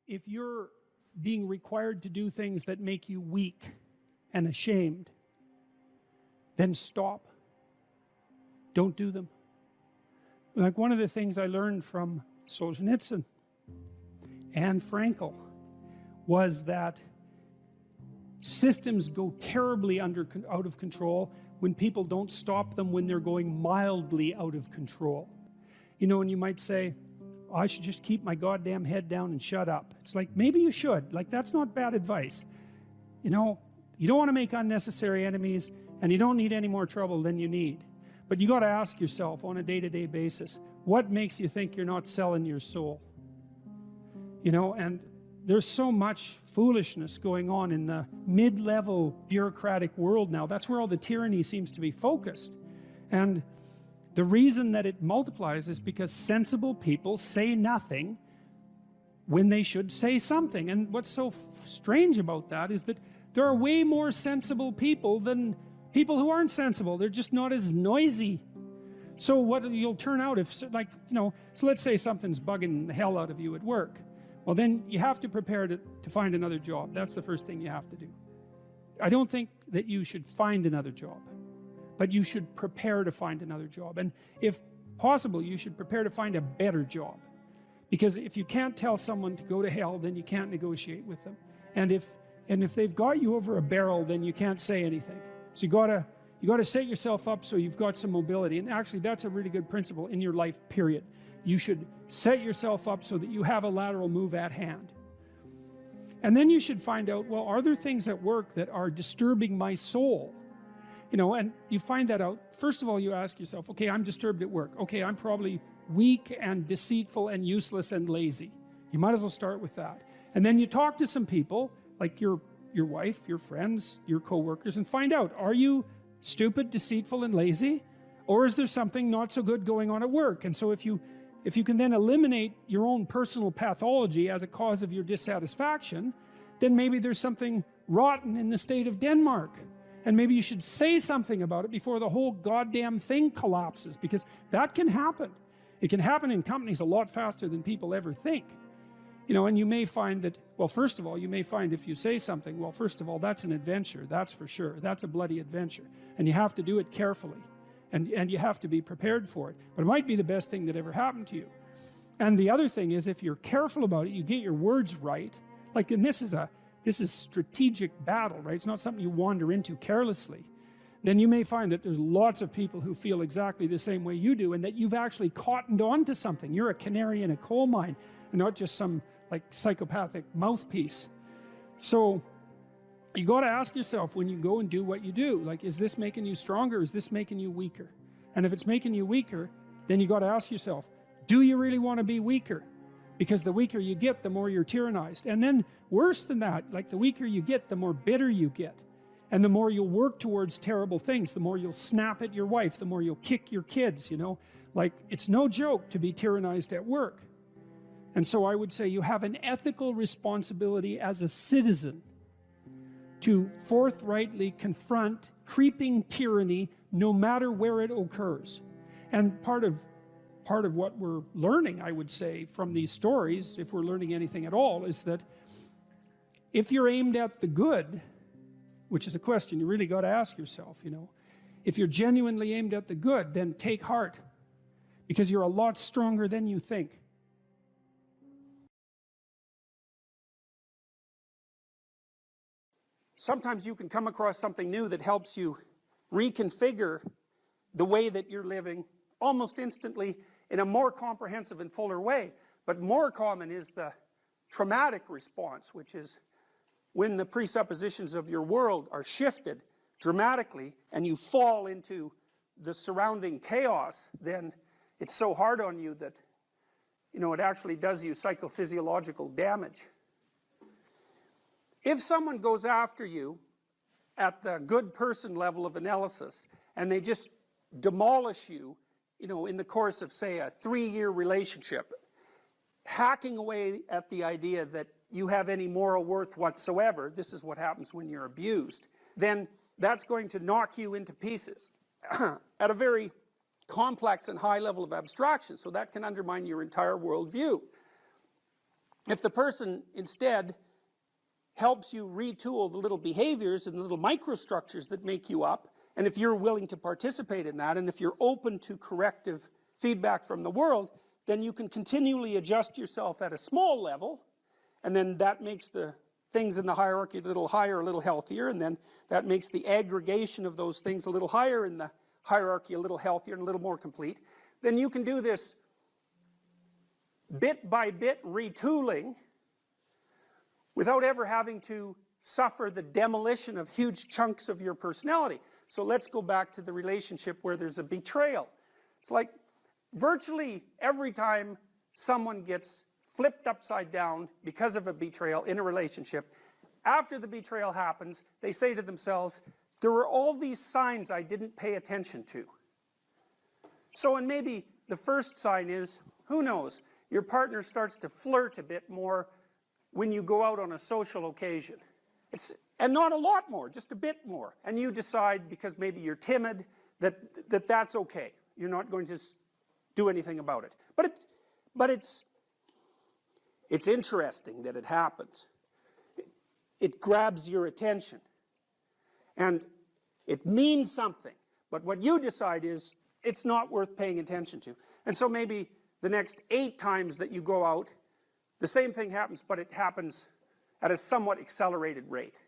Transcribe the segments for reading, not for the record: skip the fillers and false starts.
if you're being required to do things that make you weak and ashamed, then stop. Don't do them. Like one of the things I learned from Solzhenitsyn and Frankl was that systems go terribly out of control when people don't stop them when they're going mildly out of control. You know, and you might say, I should just keep my goddamn head down and shut up. It's like, maybe you should. Like, that's not bad advice. You know, you don't want to make unnecessary enemies, and you don't need any more trouble than you need. But you got to ask yourself on a day-to-day basis, what makes you think you're not selling your soul? You know, and there's so much foolishness going on in the mid-level bureaucratic world now. That's where all the tyranny seems to be focused. And the reason that it multiplies is because sensible people say nothing when they should say something. And what's so strange about that is that there are way more sensible people than people who aren't sensible. They're just not as noisy. So what you'll turn out if, like, you know, so let's say something's bugging the hell out of you at work. Well, then you have to prepare to find another job. That's the first thing you have to do. I don't think that you should find another job, but you should prepare to find another job. And if possible, you should prepare to find a better job. Because if you can't tell someone to go to hell, then you can't negotiate with them. And if they've got you over a barrel, then you can't say anything. So you gotta set yourself up so you've got some mobility. And actually, that's a really good principle in your life, period. You should set yourself up so that you have a lateral move at hand. And then you should find out, well, are there things at work that are disturbing my soul? You know, and you find that out. First of all, you ask yourself, okay, I'm disturbed at work. Okay, I'm probably weak and deceitful and useless and lazy. You might as well start with that. And then you talk to some people, like your wife, your friends, your co-workers, and find out, are you stupid, deceitful, and lazy? Or is there something not so good going on at work? And so if you can then eliminate your own personal pathology as a cause of your dissatisfaction, then maybe there's something rotten in the state of Denmark. And maybe you should say something about it before the whole goddamn thing collapses, because that can happen. It can happen in companies a lot faster than people ever think. You know, and you may find that, well, first of all, you may find if you say something, well, first of all, that's an adventure, that's for sure. That's a bloody adventure. And you have to do it carefully. And you have to be prepared for it. But it might be the best thing that ever happened to you. And the other thing is, if you're careful about it, you get your words right. Like, and this is strategic battle, right? It's not something you wander into carelessly. Then you may find that there's lots of people who feel exactly the same way you do, and that you've actually cottoned on to something. You're a canary in a coal mine, and not just some like psychopathic mouthpiece. So you got to ask yourself when you go and do what you do, like, is this making you stronger? Is this making you weaker? And if it's making you weaker, then you got to ask yourself, do you really want to be weaker? Because the weaker you get, the more you're tyrannized. And then worse than that, like, the weaker you get, the more bitter you get. And the more you'll work towards terrible things, the more you'll snap at your wife, the more you'll kick your kids, you know. Like, it's no joke to be tyrannized at work. And so I would say you have an ethical responsibility as a citizen to forthrightly confront creeping tyranny no matter where it occurs. And part of what we're learning, I would say, from these stories, if we're learning anything at all, is that if you're aimed at the good, which is a question you really got to ask yourself, you know, if you're genuinely aimed at the good, then take heart, because you're a lot stronger than you think. Sometimes you can come across something new that helps you reconfigure the way that you're living almost instantly in a more comprehensive and fuller way. But more common is the traumatic response, which is when the presuppositions of your world are shifted dramatically and you fall into the surrounding chaos. Then it's so hard on you that, you know, it actually does you psychophysiological damage. If someone goes after you at the good person level of analysis and they just demolish you, you know, in the course of, say, a 3-year relationship, hacking away at the idea that you have any moral worth whatsoever, this is what happens when you're abused, then that's going to knock you into pieces at a very complex and high level of abstraction. So that can undermine your entire worldview. If the person instead helps you retool the little behaviors and the little microstructures that make you up, and if you're willing to participate in that, and if you're open to corrective feedback from the world, then you can continually adjust yourself at a small level, and then that makes the things in the hierarchy a little higher, a little healthier, and then that makes the aggregation of those things a little higher in the hierarchy, a little healthier and a little more complete. Then you can do this bit by bit retooling without ever having to suffer the demolition of huge chunks of your personality. So let's go back to the relationship where there's a betrayal. It's like virtually every time someone gets flipped upside down because of a betrayal in a relationship, after the betrayal happens, they say to themselves, there were all these signs I didn't pay attention to. So, and maybe the first sign is, who knows, your partner starts to flirt a bit more when you go out on a social occasion. And not a lot more, just a bit more. And you decide, because maybe you're timid, that's okay. You're not going to do anything about it. But it's interesting that it happens. It grabs your attention. And it means something. But what you decide is, it's not worth paying attention to. And so maybe the next 8 times that you go out, the same thing happens, but it happens at a somewhat accelerated rate.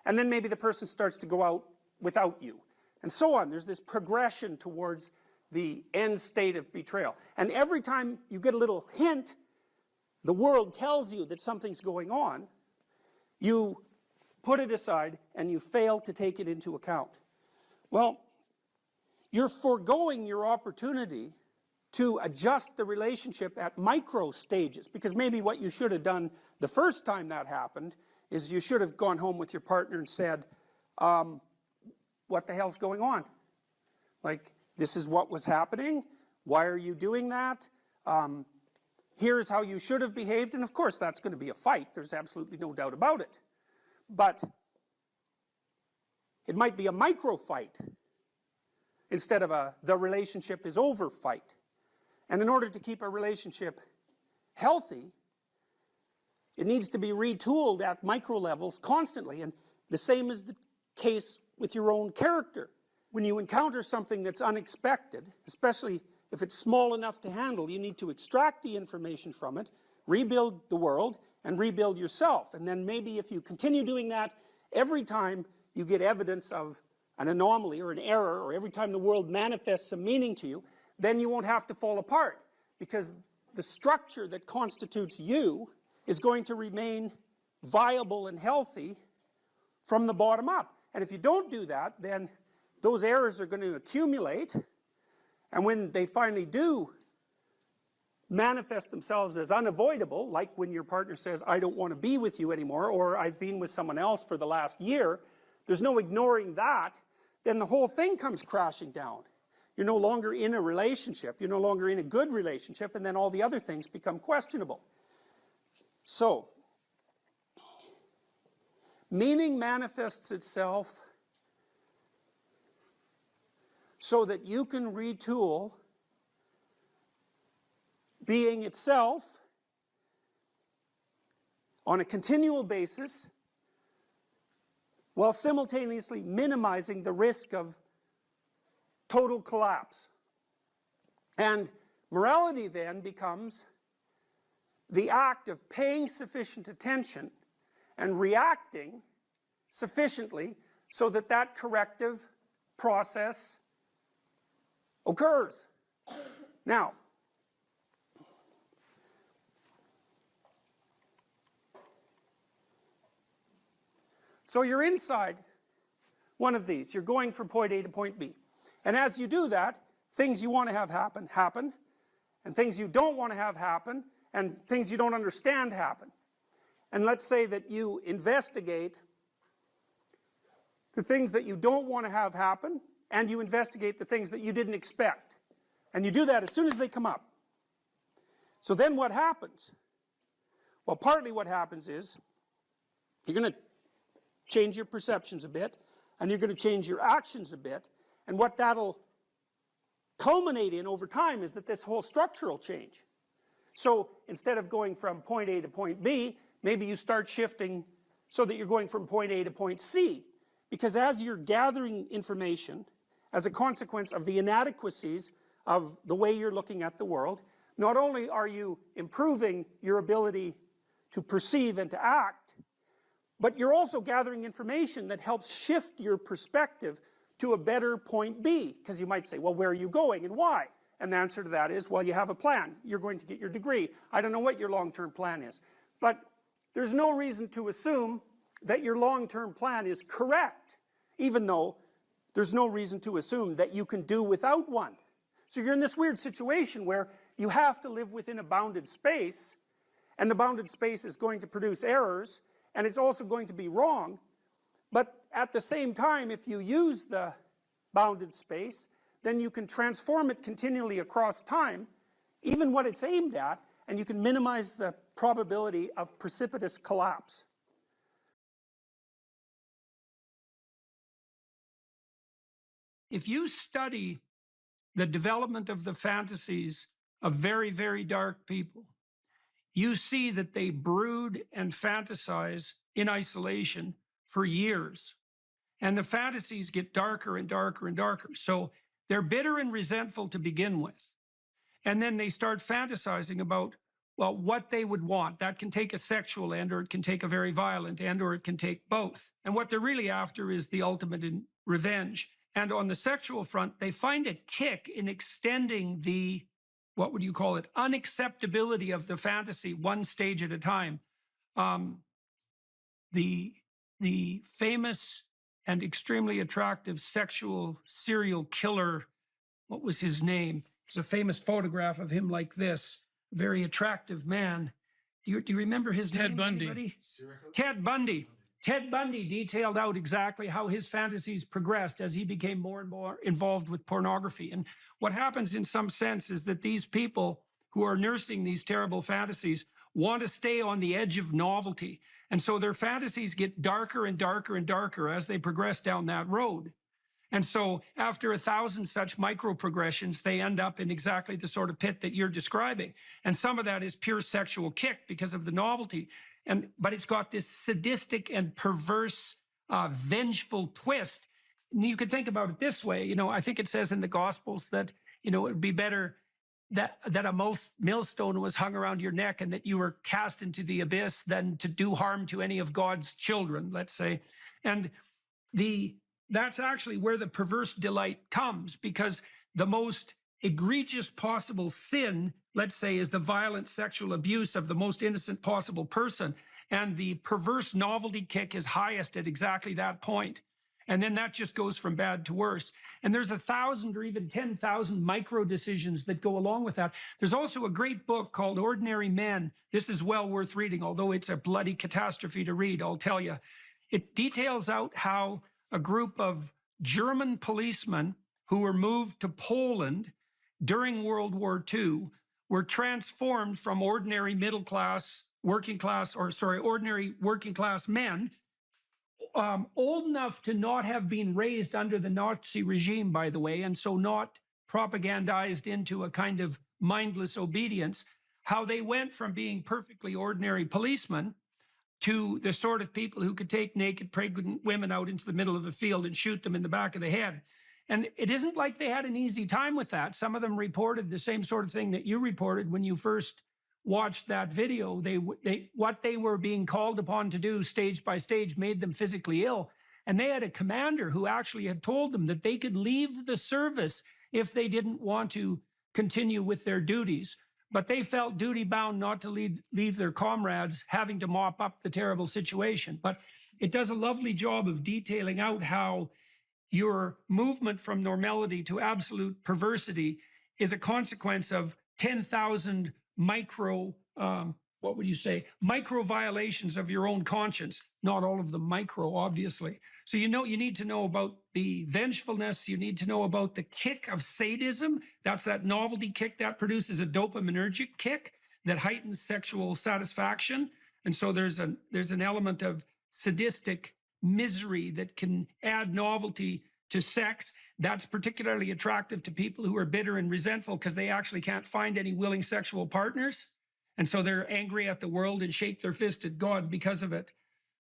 And then maybe the person starts to go out without you. And so on. There's this progression towards the end state of betrayal. And every time you get a little hint, the world tells you that something's going on, you put it aside and you fail to take it into account. Well, you're foregoing your opportunity to adjust the relationship at micro stages, because maybe what you should have done the first time that happened is you should have gone home with your partner and said, what the hell's going on? Like, this is what was happening. Why are you doing that? Here's how you should have behaved. And of course, that's going to be a fight. There's absolutely no doubt about it. But it might be a micro fight instead of a the relationship is over fight. And in order to keep a relationship healthy, it needs to be retooled at micro levels constantly. And the same is the case with your own character. When you encounter something that's unexpected, especially if it's small enough to handle, you need to extract the information from it, rebuild the world, and rebuild yourself. And then maybe if you continue doing that, every time you get evidence of an anomaly or an error, or every time the world manifests some meaning to you, then you won't have to fall apart, because the structure that constitutes you is going to remain viable and healthy from the bottom up. And if you don't do that, then those errors are going to accumulate, and when they finally do manifest themselves as unavoidable, like when your partner says, I don't want to be with you anymore, or I've been with someone else for the last year, there's no ignoring that, then the whole thing comes crashing down. You're no longer in a relationship, you're no longer in a good relationship, and then all the other things become questionable. So, meaning manifests itself so that you can retool being itself on a continual basis, while simultaneously minimizing the risk of total collapse. And morality then becomes the act of paying sufficient attention and reacting sufficiently so that that corrective process occurs. Now, so you're inside one of these. You're going from point A to point B. And as you do that, things you want to have happen, happen. And things you don't want to have happen, and things you don't understand happen. And let's say that you investigate the things that you don't want to have happen, and you investigate the things that you didn't expect. And you do that as soon as they come up. So then what happens? Well, partly what happens is you're going to change your perceptions a bit, and you're going to change your actions a bit, and what that'll culminate in over time is that this whole structure will change. So instead of going from point A to point B, maybe you start shifting so that you're going from point A to point C. Because as you're gathering information, as a consequence of the inadequacies of the way you're looking at the world, not only are you improving your ability to perceive and to act, but you're also gathering information that helps shift your perspective to a better point B. Because you might say, well, where are you going and why? And the answer to that is, well, you have a plan. You're going to get your degree. I don't know what your long-term plan is. But there's no reason to assume that your long-term plan is correct, even though there's no reason to assume that you can do without one. So you're in this weird situation where you have to live within a bounded space, and the bounded space is going to produce errors, and it's also going to be wrong. But at the same time, if you use the bounded space, then you can transform it continually across time, even what it's aimed at, and you can minimize the probability of precipitous collapse. If you study the development of the fantasies of very, very dark people, you see that they brood and fantasize in isolation for years. And the fantasies get darker and darker and darker. So they're bitter and resentful to begin with. And then they start fantasizing about, well, what they would want. That can take a sexual end, or it can take a very violent end, or it can take both. And what they're really after is the ultimate in revenge. And on the sexual front, they find a kick in extending the, what would you call it, unacceptability of the fantasy one stage at a time. The famous and extremely attractive sexual serial killer, what was his name? There's a famous photograph of him like this, a very attractive man. Do you remember his name? Ted Bundy. Anybody? Ted Bundy. Ted Bundy detailed out exactly how his fantasies progressed as he became more and more involved with pornography. And what happens in some sense is that these people who are nursing these terrible fantasies want to stay on the edge of novelty. And so their fantasies get darker and darker and darker as they progress down that road. And so after 1,000 such micro progressions, they end up in exactly the sort of pit that you're describing. And some of that is pure sexual kick because of the novelty. But it's got this sadistic and perverse, vengeful twist. And you could think about it this way. I think it says in the Gospels that, it would be better that a millstone was hung around your neck and that you were cast into the abyss than to do harm to any of God's children, let's say. And that's actually where the perverse delight comes, because the most egregious possible sin, let's say, is the violent sexual abuse of the most innocent possible person. And the perverse novelty kick is highest at exactly that point. And then that just goes from bad to worse. And there's 1,000 or even 10,000 micro decisions that go along with that. There's also a great book called Ordinary Men. This is well worth reading, although it's a bloody catastrophe to read, I'll tell you. It details out how a group of German policemen who were moved to Poland during World War II were transformed from ordinary ordinary working class men, old enough to not have been raised under the Nazi regime, by the way, and so not propagandized into a kind of mindless obedience, how they went from being perfectly ordinary policemen to the sort of people who could take naked pregnant women out into the middle of a field and shoot them in the back of the head. And it isn't like they had an easy time with that. Some of them reported the same sort of thing that you reported when you first watched that video. What they were being called upon to do stage by stage made them physically ill. And they had a commander who actually had told them that they could leave the service if they didn't want to continue with their duties. But they felt duty-bound not to leave their comrades having to mop up the terrible situation. But it does a lovely job of detailing out how your movement from normality to absolute perversity is a consequence of 10,000 micro violations of your own conscience. Not all of them micro, obviously. So you need to know about the vengefulness. You need to know about the kick of sadism. That's that novelty kick that produces a dopaminergic kick that heightens sexual satisfaction. And so there's an element of sadistic misery that can add novelty to sex. That's particularly attractive to people who are bitter and resentful because they actually can't find any willing sexual partners. And so they're angry at the world and shake their fist at God because of it.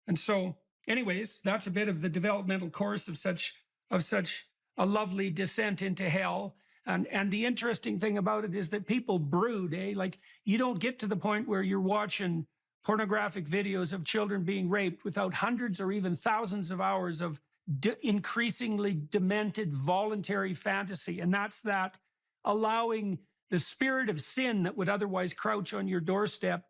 And so, anyways, that's a bit of the developmental course of such a lovely descent into hell. And the interesting thing about it is that people brood, like you don't get to the point where you're watching pornographic videos of children being raped without hundreds or even thousands of hours of increasingly demented voluntary fantasy. And that's that allowing the spirit of sin that would otherwise crouch on your doorstep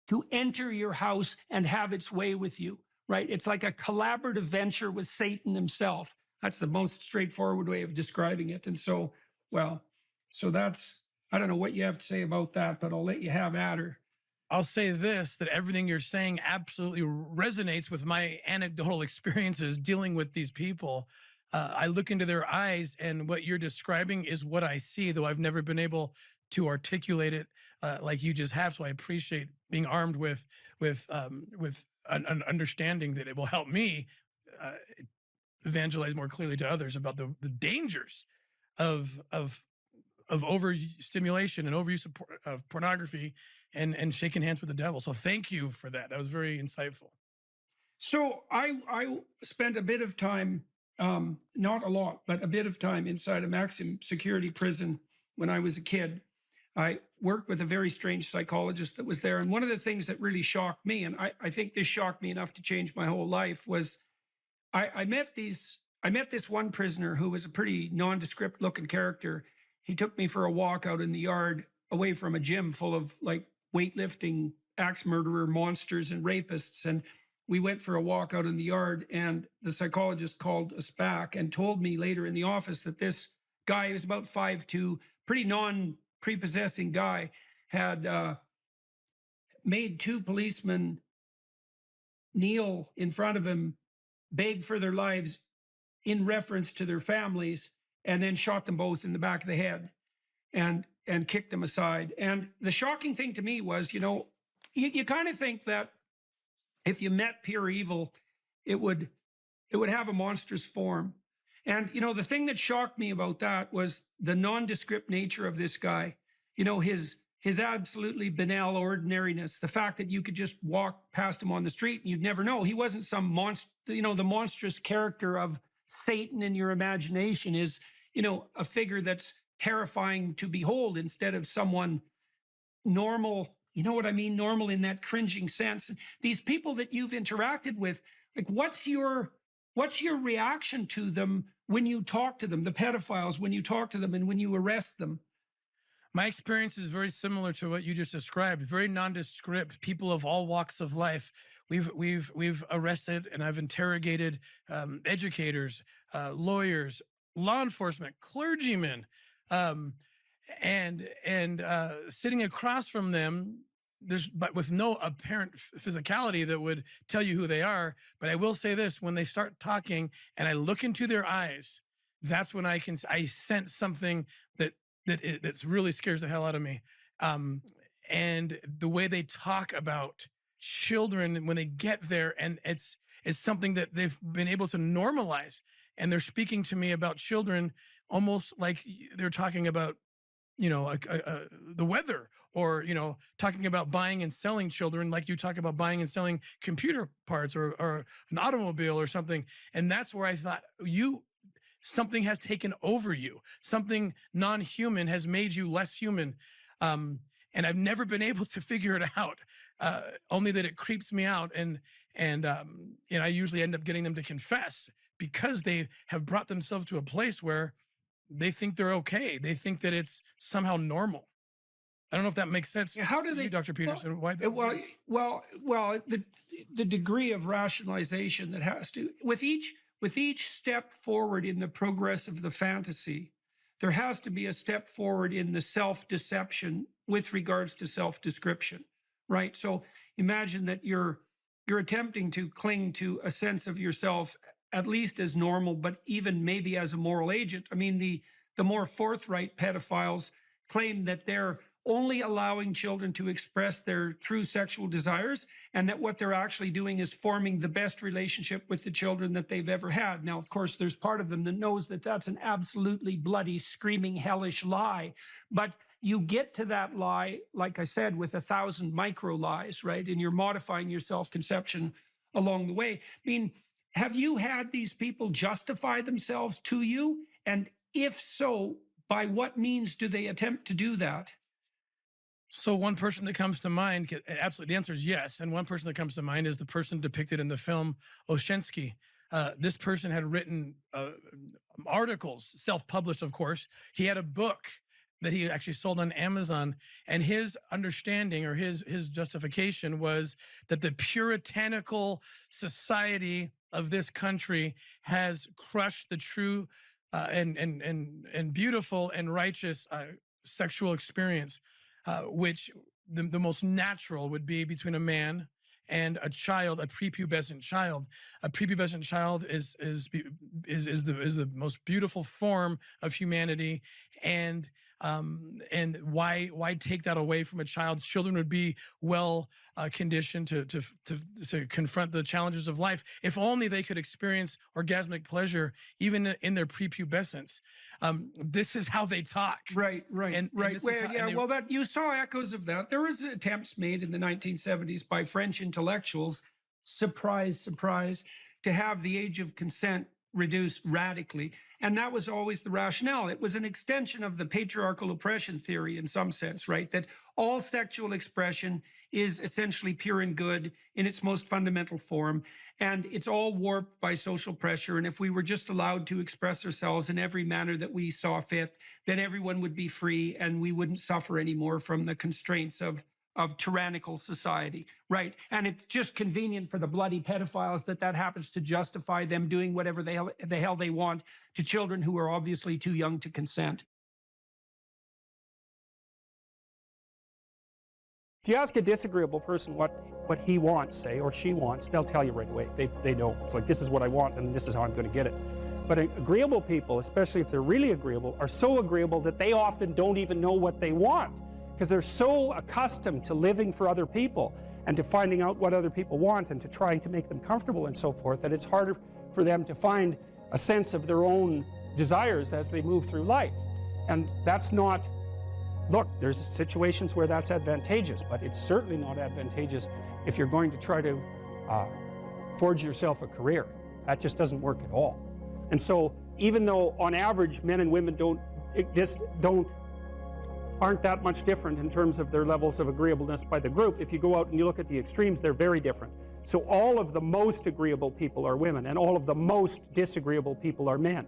to enter your house and have its way with you, right? It's like a collaborative venture with Satan himself. That's the most straightforward way of describing it. And so, well, so that's, I don't know what you have to say about that, but I'll let you have at her. I'll say this, that everything you're saying absolutely resonates with my anecdotal experiences dealing with these people. I look into their eyes, and what you're describing is what I see, though I've never been able to articulate it like you just have. So I appreciate being armed with an understanding that it will help me evangelize more clearly to others about the dangers of overstimulation and overuse of pornography and shaking hands with the devil. So thank you for that. That was very insightful. So I spent a bit of time, not a lot, but a bit of time inside a maximum security prison when I was a kid. I worked with a very strange psychologist that was there. And one of the things that really shocked me, and I think this shocked me enough to change my whole life, was I met this one prisoner who was a pretty nondescript looking character. He took me for a walk out in the yard away from a gym full of like weightlifting, axe murderer, monsters, and rapists. And we went for a walk out in the yard, and the psychologist called us back and told me later in the office that this guy, who was about 5'2", pretty non-prepossessing guy, had made two policemen kneel in front of him, beg for their lives in reference to their families, and then shot them both in the back of the head and kicked them aside. And the shocking thing to me was, you kind of think that if you met pure evil, it would have a monstrous form. And, the thing that shocked me about that was the nondescript nature of this guy, his absolutely banal ordinariness, the fact that you could just walk past him on the street and you'd never know. He wasn't some monster, the monstrous character of Satan in your imagination is, a figure that's terrifying to behold instead of someone normal. You know what I mean? Normal in that cringing sense. These people that you've interacted with, like, what's your reaction to them when you talk to them, the pedophiles, when you talk to them and when you arrest them? My experience is very similar to what you just described. Very nondescript, people of all walks of life. We've arrested and I've interrogated educators, lawyers, law enforcement, clergymen, and sitting across from them, but with no apparent physicality that would tell you who they are. But I will say this: when they start talking and I look into their eyes, that's when I sense something that really scares the hell out of me. And the way they talk about children when they get there, and it's something that they've been able to normalize. And they're speaking to me about children almost like they're talking about, the weather, or, talking about buying and selling children like you talk about buying and selling computer parts or an automobile or something. And that's where I thought, something has taken over you. Something non-human has made you less human. And I've never been able to figure it out, only that it creeps me out. And I usually end up getting them to confess because they have brought themselves to a place where they think they're okay. They think that it's somehow normal. I don't know if that makes sense. How do they, Dr. Peterson? Well, the degree of rationalization that has to, with each step forward in the progress of the fantasy, there has to be a step forward in the self-deception with regards to self-description, right? So imagine that you're attempting to cling to a sense of yourself at least as normal, but even maybe as a moral agent. I mean, the more forthright pedophiles claim that they're only allowing children to express their true sexual desires, and that what they're actually doing is forming the best relationship with the children that they've ever had. Now, of course, there's part of them that knows that that's an absolutely bloody, screaming, hellish lie. But you get to that lie, like I said, with 1,000 micro lies, right? And you're modifying your self-conception along the way. I mean, have you had these people justify themselves to you? And if so, by what means do they attempt to do that? So one person that comes to mind, absolutely, the answer is yes. And one person that comes to mind is the person depicted in the film Oshensky. This person had written articles, self-published, of course. He had a book that he actually sold on Amazon, and his understanding or his justification was that the puritanical society of this country has crushed the true and beautiful and righteous sexual experience, which the most natural would be between a man and a child, a prepubescent child. A prepubescent child is the most beautiful form of humanity, and why take that away from a child? Children would be well conditioned to confront the challenges of life if only they could experience orgasmic pleasure even in their prepubescence. This is how they talk. Right. And Well, that you saw echoes of that. There was attempts made in the 1970s by French intellectuals, surprise, surprise, to have the age of consent reduced radically. And that was always the rationale. It was an extension of the patriarchal oppression theory in some sense, right? That all sexual expression is essentially pure and good in its most fundamental form. And it's all warped by social pressure. And if we were just allowed to express ourselves in every manner that we saw fit, then everyone would be free and we wouldn't suffer anymore from the constraints of tyrannical society, right? And it's just convenient for the bloody pedophiles that happens to justify them doing whatever the hell they want to children who are obviously too young to consent. If you ask a disagreeable person what he wants, say, or she wants, they'll tell you right away. They know. It's like, this is what I want and this is how I'm going to get it. But agreeable people, especially if they're really agreeable, are so agreeable that they often don't even know what they want, because they're so accustomed to living for other people and to finding out what other people want and to trying to make them comfortable and so forth, that it's harder for them to find a sense of their own desires as they move through life. And that's not, look, there's situations where that's advantageous, but it's certainly not advantageous if you're going to try to forge yourself a career. That just doesn't work at all. And so even though on average men and women aren't that much different in terms of their levels of agreeableness by the group, if you go out and you look at the extremes, they're very different. So all of the most agreeable people are women, and all of the most disagreeable people are men.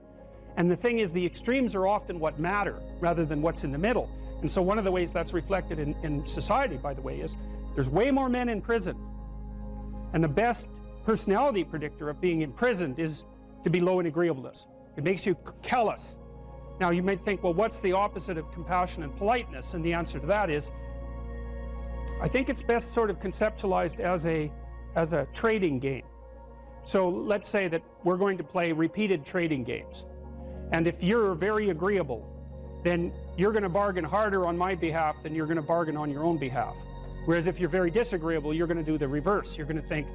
And the thing is, the extremes are often what matter rather than what's in the middle. And so one of the ways that's reflected in society, by the way, is there's way more men in prison. And the best personality predictor of being imprisoned is to be low in agreeableness. It makes you callous. Now you might think, well, what's the opposite of compassion and politeness? And the answer to that is, I think it's best sort of conceptualized as a trading game. So let's say that we're going to play repeated trading games. And if you're very agreeable, then you're going to bargain harder on my behalf than you're going to bargain on your own behalf. Whereas if you're very disagreeable, you're going to do the reverse. You're going to think,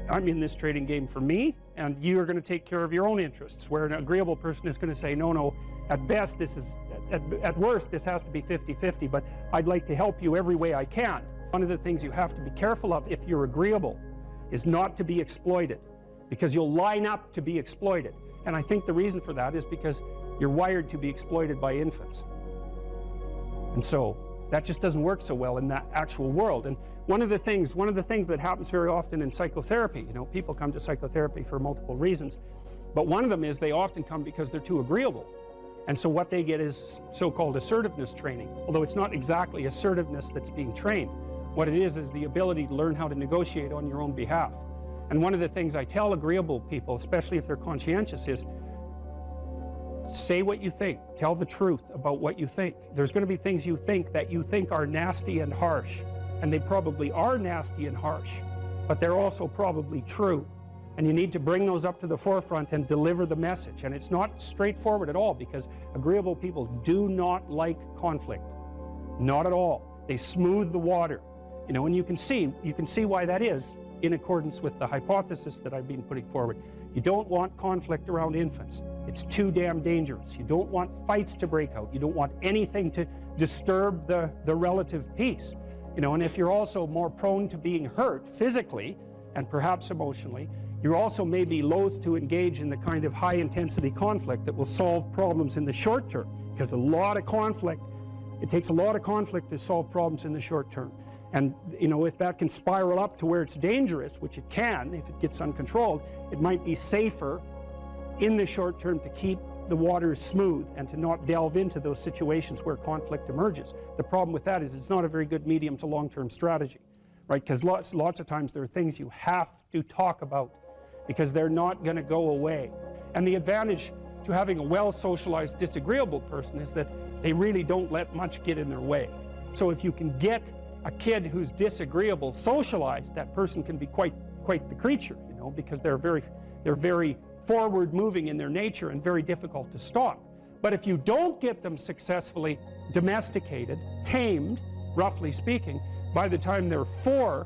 I'm in this trading game for me, and you're going to take care of your own interests. Where an agreeable person is going to say, no, at best, at worst, this has to be 50-50, but I'd like to help you every way I can. One of the things you have to be careful of if you're agreeable is not to be exploited, because you'll line up to be exploited. And I think the reason for that is because you're wired to be exploited by infants. And so that just doesn't work so well in that actual world. And one of the things that happens very often in psychotherapy, people come to psychotherapy for multiple reasons, but one of them is they often come because they're too agreeable. And so what they get is so-called assertiveness training, although it's not exactly assertiveness that's being trained. What it is the ability to learn how to negotiate on your own behalf. And one of the things I tell agreeable people, especially if they're conscientious, is say what you think. Tell the truth about what you think. There's going to be things you think are nasty and harsh, and they probably are nasty and harsh, but they're also probably true. And you need to bring those up to the forefront and deliver the message. And it's not straightforward at all, because agreeable people do not like conflict. Not at all. They smooth the water. And you can see why that is in accordance with the hypothesis that I've been putting forward. You don't want conflict around infants. It's too damn dangerous. You don't want fights to break out. You don't want anything disturb the relative peace. You know, and if you're also more prone to being hurt physically and perhaps emotionally, you also may be loath to engage in the kind of high intensity conflict that will solve problems in the short term, because it takes a lot of conflict to solve problems in the short term. And you know, if that can spiral up to where it's dangerous, which it can if it gets uncontrolled, it might be safer in the short term to keep the waters smooth and to not delve into those situations where conflict emerges. The problem with that is it's not a very good medium to long-term strategy, right? Because lots of times there are things you have to talk about because they're not going to go away. And the advantage to having a well-socialized disagreeable person is that they really don't let much get in their way. So if you can get a kid who's disagreeable socialized, that person can be quite the creature, you know, because they're very forward moving in their nature and very difficult to stop. But if you don't get them successfully domesticated, tamed, roughly speaking, by the time they're 4,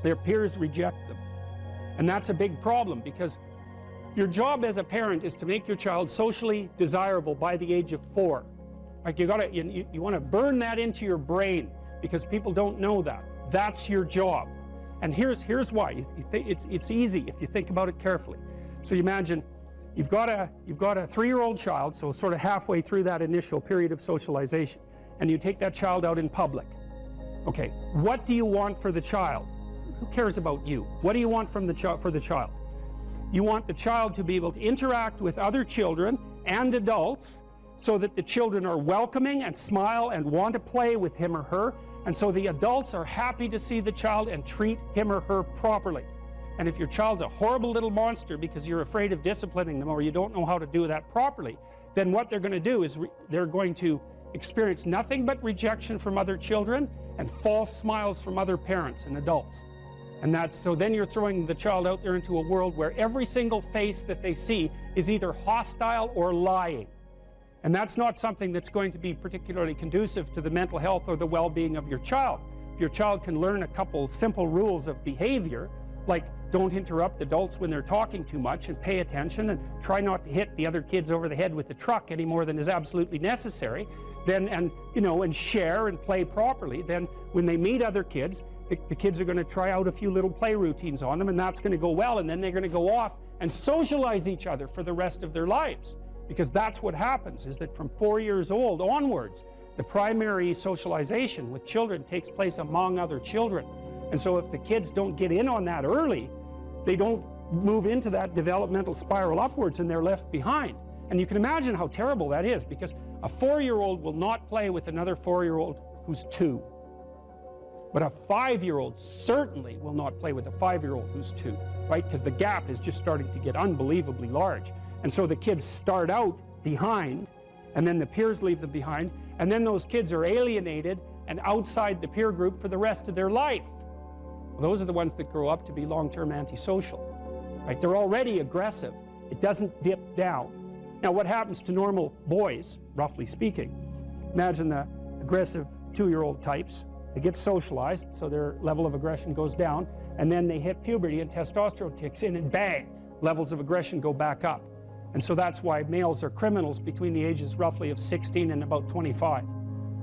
their peers reject them. And that's a big problem, because your job as a parent is to make your child socially desirable by the age of 4. Like you want to burn that into your brain, because people don't know that. That's your job. And here's why. It's easy if you think about it carefully. So you imagine you've got a 3-year-old child, so sort of halfway through that initial period of socialization, and you take that child out in public. Okay, what do you want for the child? Who cares about you? What do you want from for the child? You want the child to be able to interact with other children and adults so that the children are welcoming and smile and want to play with him or her, and so the adults are happy to see the child and treat him or her properly. And if your child's a horrible little monster because you're afraid of disciplining them or you don't know how to do that properly, then what they're going to do is they're going to experience nothing but rejection from other children and false smiles from other parents and adults. And so then you're throwing the child out there into a world where every single face that they see is either hostile or lying. And that's not something that's going to be particularly conducive to the mental health or the well-being of your child. If your child can learn a couple simple rules of behavior, like don't interrupt adults when they're talking too much and pay attention and try not to hit the other kids over the head with the truck any more than is absolutely necessary, and share and play properly, then when they meet other kids, the kids are going to try out a few little play routines on them, and that's going to go well, and then they're going to go off and socialize each other for the rest of their lives. Because that's what happens, is that from 4 years old onwards, the primary socialization with children takes place among other children. And so if the kids don't get in on that early, they don't move into that developmental spiral upwards and they're left behind. And you can imagine how terrible that is, because a 4-year-old will not play with another 4-year-old who's 2. But a 5-year-old certainly will not play with a 5-year-old who's 2, right? Because the gap is just starting to get unbelievably large. And so the kids start out behind, and then the peers leave them behind, and then those kids are alienated and outside the peer group for the rest of their life. Well, those are the ones that grow up to be long-term antisocial, right? They're already aggressive. It doesn't dip down. Now, what happens to normal boys, roughly speaking? Imagine the aggressive 2-year-old types. They get socialized, so their level of aggression goes down, and then they hit puberty and testosterone kicks in, and bang, levels of aggression go back up. And so that's why males are criminals between the ages roughly of 16 and about 25.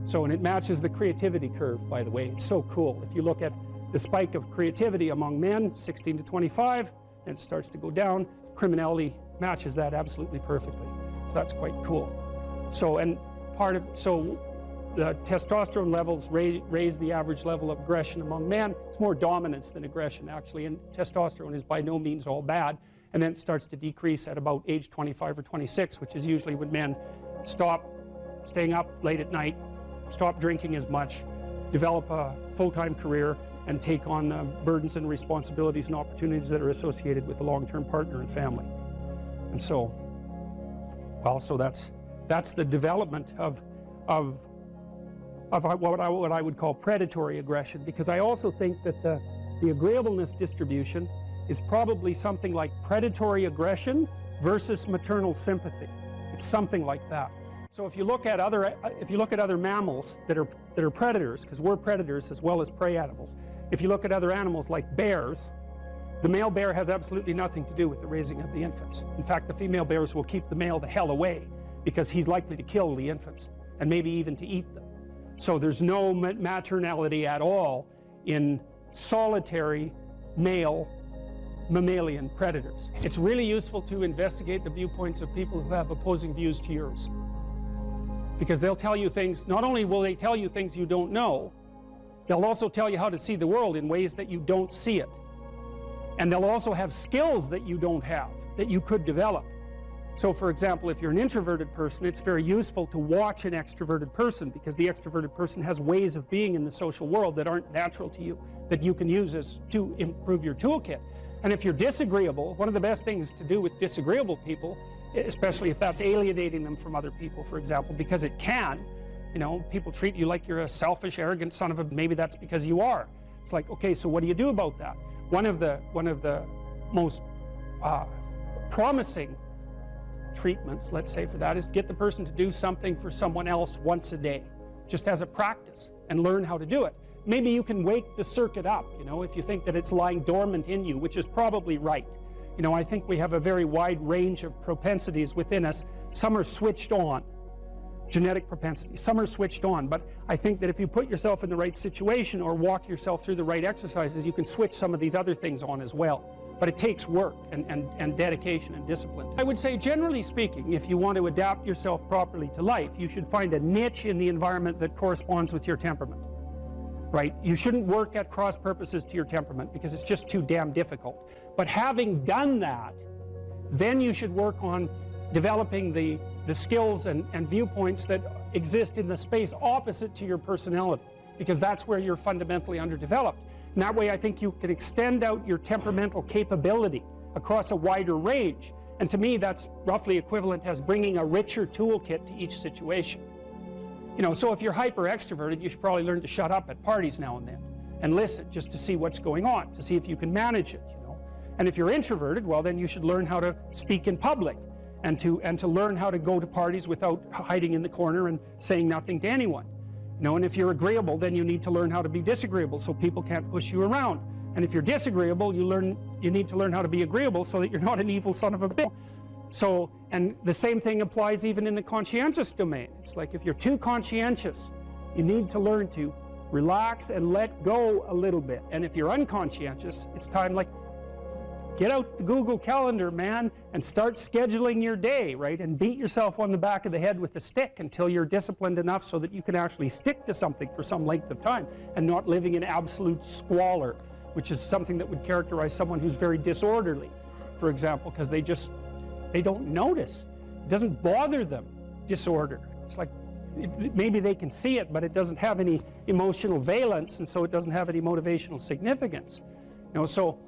So, and it matches the creativity curve, by the way. It's so cool. If you look at the spike of creativity among men, 16 to 25, and it starts to go down, criminality matches that absolutely perfectly. So that's quite cool. So, and the testosterone levels raise the average level of aggression among men. It's more dominance than aggression, actually, and testosterone is by no means all bad. And then it starts to decrease at about age 25 or 26, which is usually when men stop staying up late at night, stop drinking as much, develop a full-time career, and take on the burdens and responsibilities and opportunities that are associated with a long-term partner and family. And so, well, so that's the development of what I would call predatory aggression, because I also think that the agreeableness distribution is probably something like predatory aggression versus maternal sympathy. It's something like that. So if you look at other mammals that are predators, because we're predators as well as prey animals, if you look at other animals like bears, the male bear has absolutely nothing to do with the raising of the infants. In fact, the female bears will keep the male the hell away because he's likely to kill the infants. and maybe even to eat them. So there's no maternality at all in solitary male mammalian predators. It's really useful to investigate the viewpoints of people who have opposing views to yours, because they'll tell you things. Not only will they tell you things you don't know, they'll also tell you how to see the world in ways that you don't see it. And they'll also have skills that you don't have, that you could develop. So for example, if you're an introverted person, it's very useful to watch an extroverted person, because the extroverted person has ways of being in the social world that aren't natural to you, that you can use to improve your toolkit. And if you're disagreeable, one of the best things to do with disagreeable people, especially if that's alienating them from other people, for example, because it can, you know, people treat you like you're a selfish, arrogant son of a, maybe that's because you are. It's like, okay, so what do you do about that? One of the most promising treatments, let's say, for that is get the person to do something for someone else once a day, just as a practice, and learn how to do it. Maybe you can wake the circuit up, you know, if you think that it's lying dormant in you, which is probably right. You know, I think we have a very wide range of propensities within us. Some are switched on, genetic propensities. Some are switched on, but I think that if you put yourself in the right situation or walk yourself through the right exercises, you can switch some of these other things on as well. But it takes work and dedication and discipline. I would say, generally speaking, if you want to adapt yourself properly to life, you should find a niche in the environment that corresponds with your temperament. Right? You shouldn't work at cross purposes to your temperament, because it's just too damn difficult. But having done that, then you should work on developing the skills and viewpoints that exist in the space opposite to your personality, because that's where you're fundamentally underdeveloped. And that way I think you can extend out your temperamental capability across a wider range. And to me, that's roughly equivalent as bringing a richer toolkit to each situation. You know, so if you're hyper extroverted, you should probably learn to shut up at parties now and then and listen, just to see what's going on, to see if you can manage it, you know. And if you're introverted, well, then you should learn how to speak in public and to learn how to go to parties without hiding in the corner and saying nothing to anyone. You know, and if you're agreeable, then you need to learn how to be disagreeable so people can't push you around. And if you're disagreeable, you need to learn how to be agreeable so that you're not an evil son of a bitch. So, and the same thing applies even in the conscientious domain. It's like if you're too conscientious, you need to learn to relax and let go a little bit. And if you're unconscientious, it's time, like, get out the Google Calendar, man, and start scheduling your day, right? And beat yourself on the back of the head with a stick until you're disciplined enough so that you can actually stick to something for some length of time and not living in absolute squalor, which is something that would characterize someone who's very disorderly, for example, because they don't notice. It doesn't bother them, disorder. It's like, maybe they can see it, but it doesn't have any emotional valence, and so it doesn't have any motivational significance. You know, so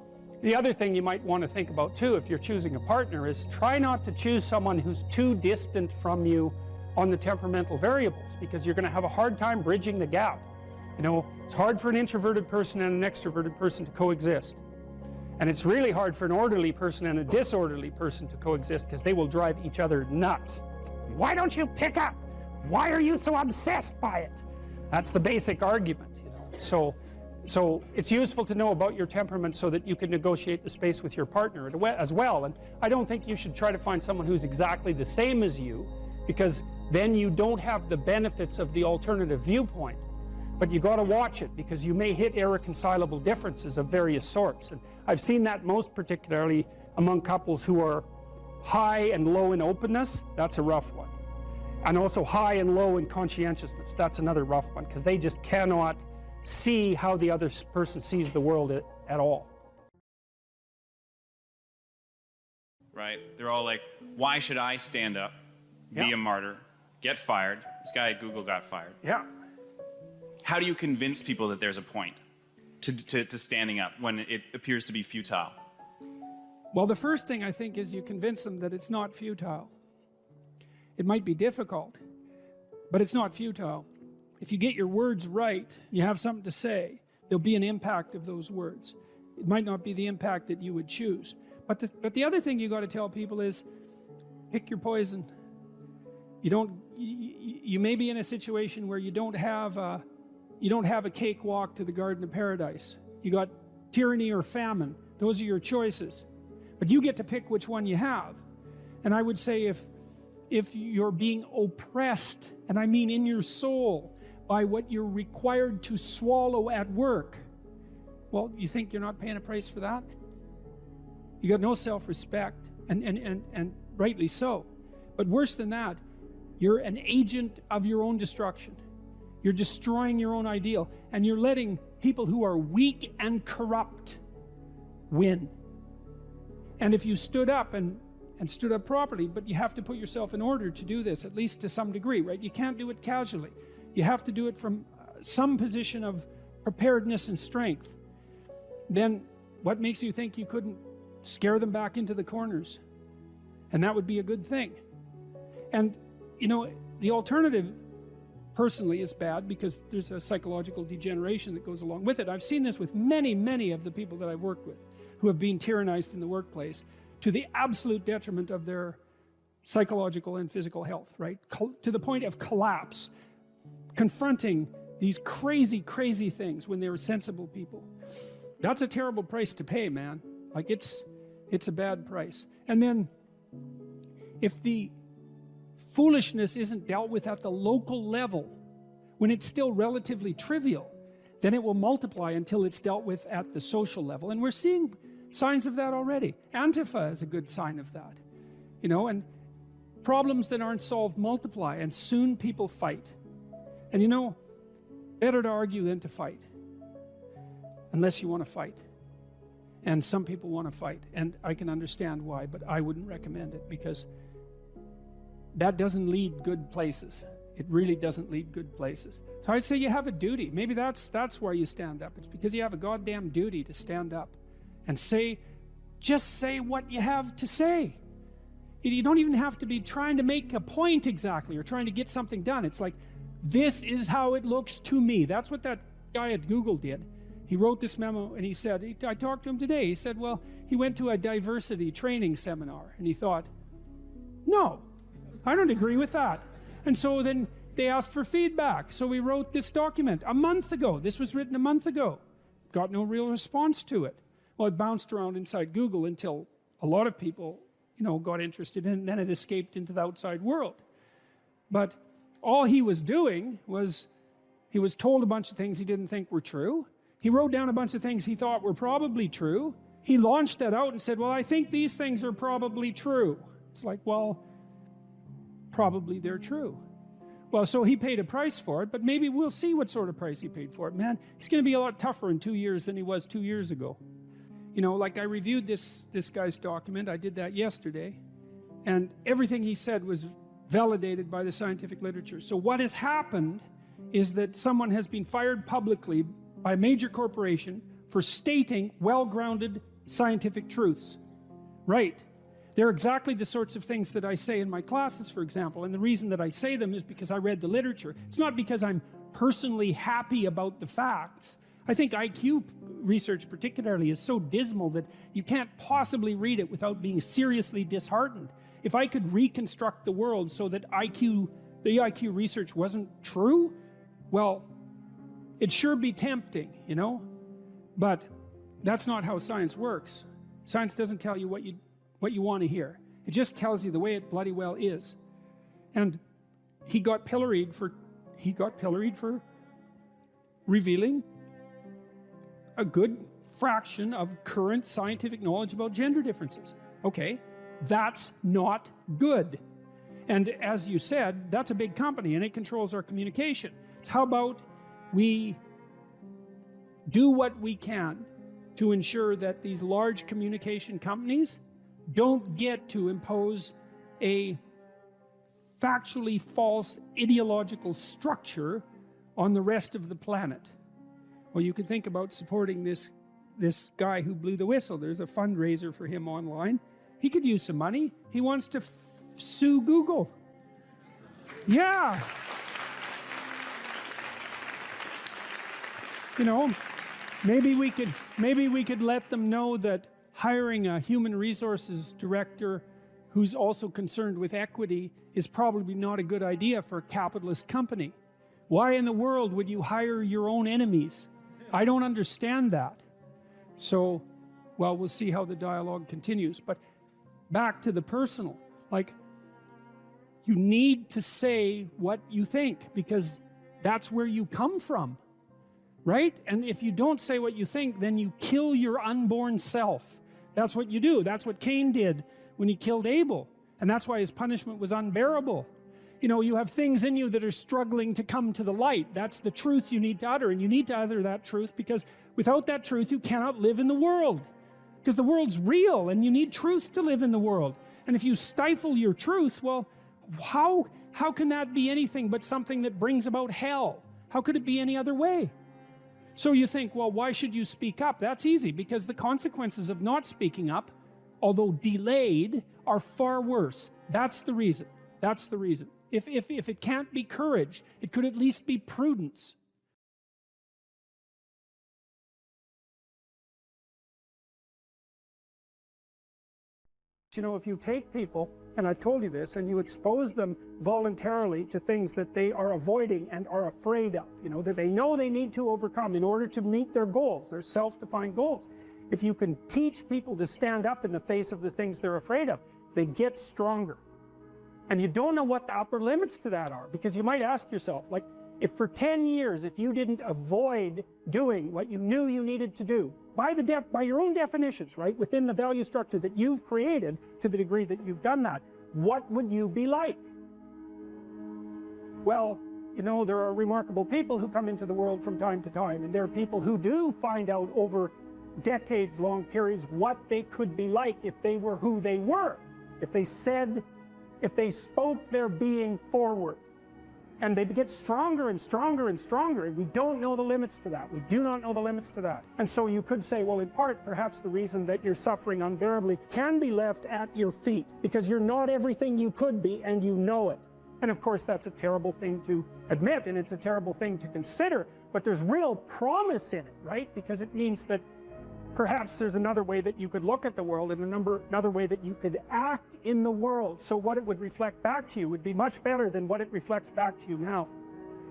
the other thing you might want to think about too, if you're choosing a partner, is try not to choose someone who's too distant from you on the temperamental variables, because you're going to have a hard time bridging the gap. You know, it's hard for an introverted person and an extroverted person to coexist. And it's really hard for an orderly person and a disorderly person to coexist, because they will drive each other nuts. Why don't you pick up? Why are you so obsessed by it? That's the basic argument, you know. So it's useful to know about your temperament so that you can negotiate the space with your partner as well. And I don't think you should try to find someone who's exactly the same as you, because then you don't have the benefits of the alternative viewpoint. But you got to watch it, because you may hit irreconcilable differences of various sorts. And I've seen that most particularly among couples who are high and low in openness. That's a rough one. And also high and low in conscientiousness. That's another rough one, because they just cannot see how the other person sees the world at all. Right? They're all like, why should I stand up, be a martyr, get fired? This guy at Google got fired. Yeah. How do you convince people that there's a point to standing up when it appears to be futile? Well, the first thing I think is you convince them that it's not futile. It might be difficult, but it's not futile. If you get your words right, you have something to say, there'll be an impact of those words. It might not be the impact that you would choose. But the other thing you got to tell people is, pick your poison. You may be in a situation where you don't have a cakewalk to the Garden of Paradise. You got tyranny or famine. Those are your choices. But you get to pick which one you have. And I would say if you're being oppressed, and I mean in your soul, by what you're required to swallow at work, well, you think you're not paying a price for that? You got no self-respect, and rightly so. But worse than that, you're an agent of your own destruction. You're destroying your own ideal, and you're letting people who are weak and corrupt win. And if you stood up and stood up properly, but you have to put yourself in order to do this, at least to some degree, right? You can't do it casually. You have to do it from some position of preparedness and strength. Then what makes you think you couldn't scare them back into the corners? And that would be a good thing. And, you know, the alternative personally is bad because there's a psychological degeneration that goes along with it. I've seen this with many, many of the people that I've worked with who have been tyrannized in the workplace to the absolute detriment of their psychological and physical health, right? To the point of collapse, confronting these crazy, crazy things when they were sensible people. That's a terrible price to pay, man. Like it's a bad price. And then if the foolishness isn't dealt with at the local level, when it's still relatively trivial, then it will multiply until it's dealt with at the social level. And we're seeing signs of that already. Antifa is a good sign of that. You know, and problems that aren't solved multiply, and soon people fight. And you know, better to argue than to fight. Unless you want to fight. And some people want to fight. And I can understand why, but I wouldn't recommend it because that doesn't lead good places. It really doesn't lead good places. So I'd say you have a duty. Maybe that's why you stand up. It's because you have a goddamn duty to stand up and just say what you have to say. You don't even have to be trying to make a point exactly or trying to get something done. It's like, this is how it looks to me. That's what that guy at Google did. He wrote this memo and he said, I talked to him today. He said, well, he went to a diversity training seminar and he thought, no, I don't agree with that. And so then they asked for feedback. So we wrote this document a month ago. This was written a month ago. Got no real response to it. Well, it bounced around inside Google until a lot of people, you know, got interested in it, and then it escaped into the outside world. But all he was doing was he was told a bunch of things he didn't think were true. He wrote down a bunch of things he thought were probably true. He launched that out and said, well, I think these things are probably true. It's like, well, probably they're true. Well, so he paid a price for it, but maybe we'll see what sort of price he paid for it. Man, he's going to be a lot tougher in 2 years than he was 2 years ago. You know, like I reviewed this guy's document. I did that yesterday. And everything he said was validated by the scientific literature. So what has happened is that someone has been fired publicly by a major corporation for stating well-grounded scientific truths. Right. They're exactly the sorts of things that I say in my classes, for example. And the reason that I say them is because I read the literature. It's not because I'm personally happy about the facts. I think IQ research particularly is so dismal that you can't possibly read it without being seriously disheartened. If I could reconstruct the world so that the IQ research wasn't true, well, it'd sure be tempting, you know? But that's not how science works. Science doesn't tell you what you want to hear. It just tells you the way it bloody well is. And he got pilloried for revealing a good fraction of current scientific knowledge about gender differences. Okay, that's not good. And as you said, that's a big company and it controls our communication. So how about we do what we can to ensure that these large communication companies don't get to impose a factually false ideological structure on the rest of the planet. Well, you can think about supporting this guy who blew the whistle. There's a fundraiser for him online. He could use some money. He wants to sue Google. Yeah. You know, maybe we could let them know that hiring a human resources director who's also concerned with equity is probably not a good idea for a capitalist company. Why in the world would you hire your own enemies? I don't understand that. So, well, we'll see how the dialogue continues. But back to the personal. Like, You need to say what you think, because that's where you come from, right? And if you don't say what you think, then you kill your unborn self. That's what you do. That's what Cain did when he killed Abel. And that's why his punishment was unbearable. You know, you have things in you that are struggling to come to the light. That's the truth you need to utter, and you need to utter that truth, because without that truth you cannot live in the world, because the world's real and you need truth to live in the world. And if you stifle your truth, well, how can that be anything but something that brings about hell? How could it be any other way? So you think, well, why should you speak up? That's easy, because the consequences of not speaking up, although delayed, are far worse. That's the reason. That's the reason. If it can't be courage, it could at least be prudence. You know, if you take people, and I told you this, and you expose them voluntarily to things that they are avoiding and are afraid of, you know, that they know they need to overcome in order to meet their goals, their self-defined goals. If you can teach people to stand up in the face of the things they're afraid of, they get stronger. And you don't know what the upper limits to that are, because you might ask yourself, like, if for 10 years, if you didn't avoid doing what you knew you needed to do, by your own definitions, right, within the value structure that you've created, to the degree that you've done that, what would you be like? Well, you know, there are remarkable people who come into the world from time to time, and there are people who do find out over decades-long periods what they could be like if they were who they were, if they spoke their being forward. And they get stronger and stronger and stronger, and we don't know the limits to that. We do not know the limits to that. And so you could say, well, in part, perhaps the reason that you're suffering unbearably can be left at your feet, because you're not everything you could be, and you know it. And of course, that's a terrible thing to admit, and it's a terrible thing to consider, but there's real promise in it, right? Because it means that perhaps there's another way that you could look at the world, and another way that you could act in the world, so what it would reflect back to you would be much better than what it reflects back to you now.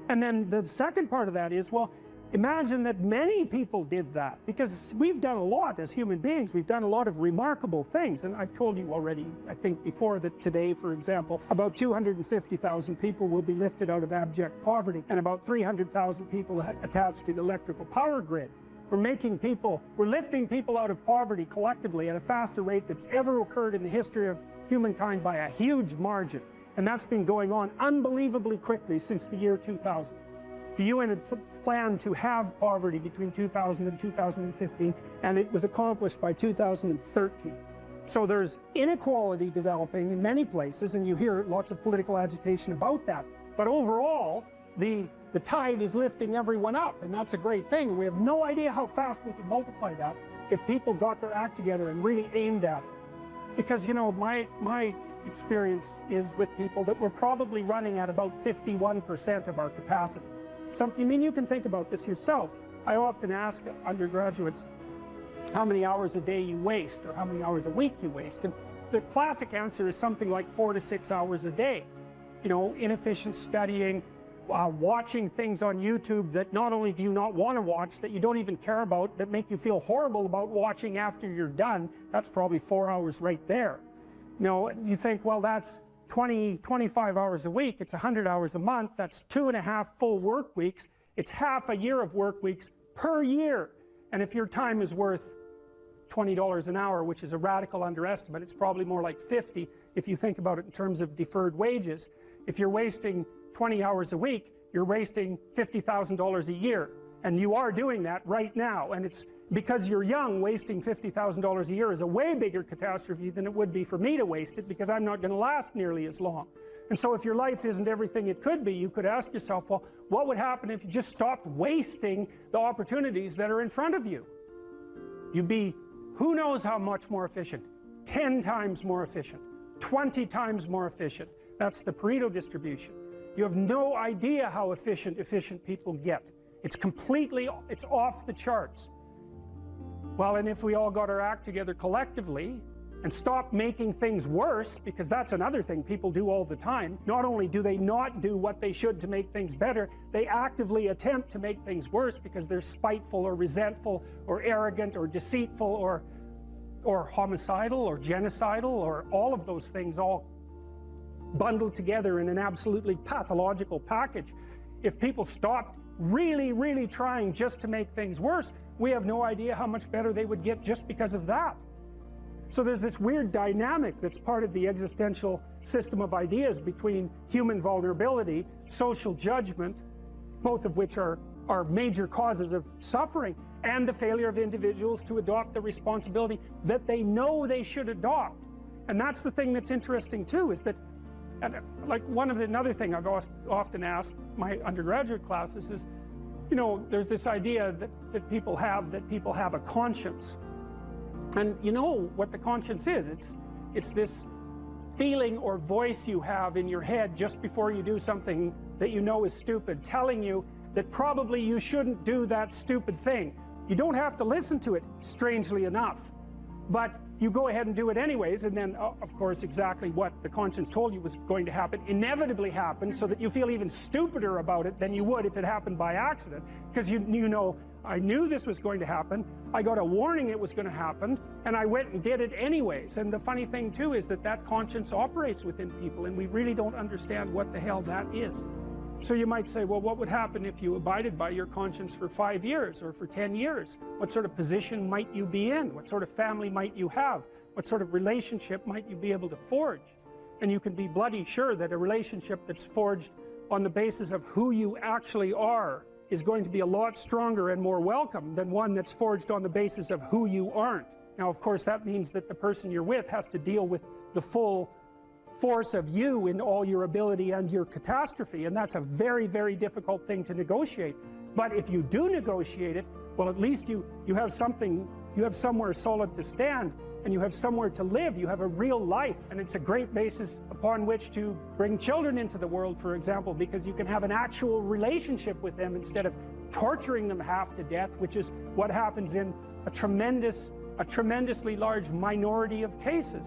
And then the second part of that is, well, imagine that many people did that, because we've done a lot as human beings. We've done a lot of remarkable things, and I've told you already, I think before, that today, for example, about 250,000 people will be lifted out of abject poverty, and about 300,000 people attached to the electrical power grid. We're lifting people out of poverty collectively at a faster rate that's ever occurred in the history of humankind by a huge margin. And that's been going on unbelievably quickly since the year 2000. The UN had planned to have poverty between 2000 and 2015, and it was accomplished by 2013. So there's inequality developing in many places, and you hear lots of political agitation about that. But overall, the tide is lifting everyone up, and that's a great thing. We have no idea how fast we can multiply that if people got their act together and really aimed at it. Because, you know, my experience is with people that we're probably running at about 51% of our capacity. I mean, you can think about this yourselves. I often ask undergraduates how many hours a day you waste, or how many hours a week you waste. And the classic answer is something like 4 to 6 hours a day. You know, inefficient studying, watching things on YouTube that not only do you not want to watch, that you don't even care about, that make you feel horrible about watching after you're done. That's probably 4 hours right there. You know, you think, well, that's 25 hours a week. It's 100 hours a month. That's 2.5 full work weeks. It's half a year of work weeks per year. And if your time is worth $20 an hour, which is a radical underestimate, it's probably more like 50 if you think about it in terms of deferred wages. If you're wasting 20 hours a week, you're wasting $50,000 a year, and you are doing that right now. And it's because you're young, wasting $50,000 a year is a way bigger catastrophe than it would be for me to waste it, because I'm not going to last nearly as long. And so if your life isn't everything it could be, you could ask yourself, well, what would happen if you just stopped wasting the opportunities that are in front of you? You'd be who knows how much more efficient. 10 times more efficient, 20 times more efficient. That's the Pareto distribution. You have no idea how efficient people get. It's off the charts. Well, and if we all got our act together collectively and stopped making things worse, because that's another thing people do all the time. Not only do they not do what they should to make things better, they actively attempt to make things worse because they're spiteful or resentful or arrogant or deceitful or homicidal or genocidal, or all of those things all bundled together in an absolutely pathological package. If people stopped really, really trying just to make things worse, we have no idea how much better they would get just because of that. So there's this weird dynamic that's part of the existential system of ideas between human vulnerability, social judgment, both of which are major causes of suffering, and the failure of individuals to adopt the responsibility that they know they should adopt. And that's the thing that's interesting too, is that, and like another thing I've often asked my undergraduate classes is, you know, there's this idea that people have a conscience. And you know what the conscience is. It's this feeling or voice you have in your head just before you do something that you know is stupid, telling you that probably you shouldn't do that stupid thing. You don't have to listen to it, strangely enough, but you go ahead and do it anyways, and then of course exactly what the conscience told you was going to happen inevitably happens, so that you feel even stupider about it than you would if it happened by accident, because you know, I knew this was going to happen, I got a warning it was going to happen, and I went and did it anyways. And the funny thing too is that conscience operates within people, and we really don't understand what the hell that is. So you might say, well, what would happen if you abided by your conscience for 5 years or for 10 years? What sort of position might you be in? What sort of family might you have? What sort of relationship might you be able to forge? And you can be bloody sure that a relationship that's forged on the basis of who you actually are is going to be a lot stronger and more welcome than one that's forged on the basis of who you aren't. Now, of course, that means that the person you're with has to deal with the full force of you in all your ability and your catastrophe, and that's a very, very difficult thing to negotiate. But if you do negotiate it, well, at least you have something, you have somewhere solid to stand, and you have somewhere to live, you have a real life, and it's a great basis upon which to bring children into the world, for example, because you can have an actual relationship with them instead of torturing them half to death, which is what happens in a tremendously large minority of cases.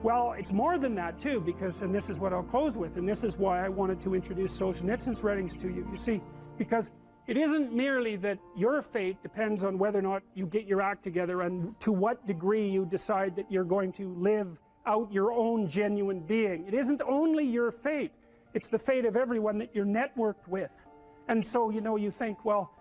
Well, it's more than that too, because, and this is what I'll close with, and this is why I wanted to introduce Solzhenitsyn's writings to you. You see, because it isn't merely that your fate depends on whether or not you get your act together and to what degree you decide that you're going to live out your own genuine being. It isn't only your fate, it's the fate of everyone that you're networked with. And so, you know, you think, well,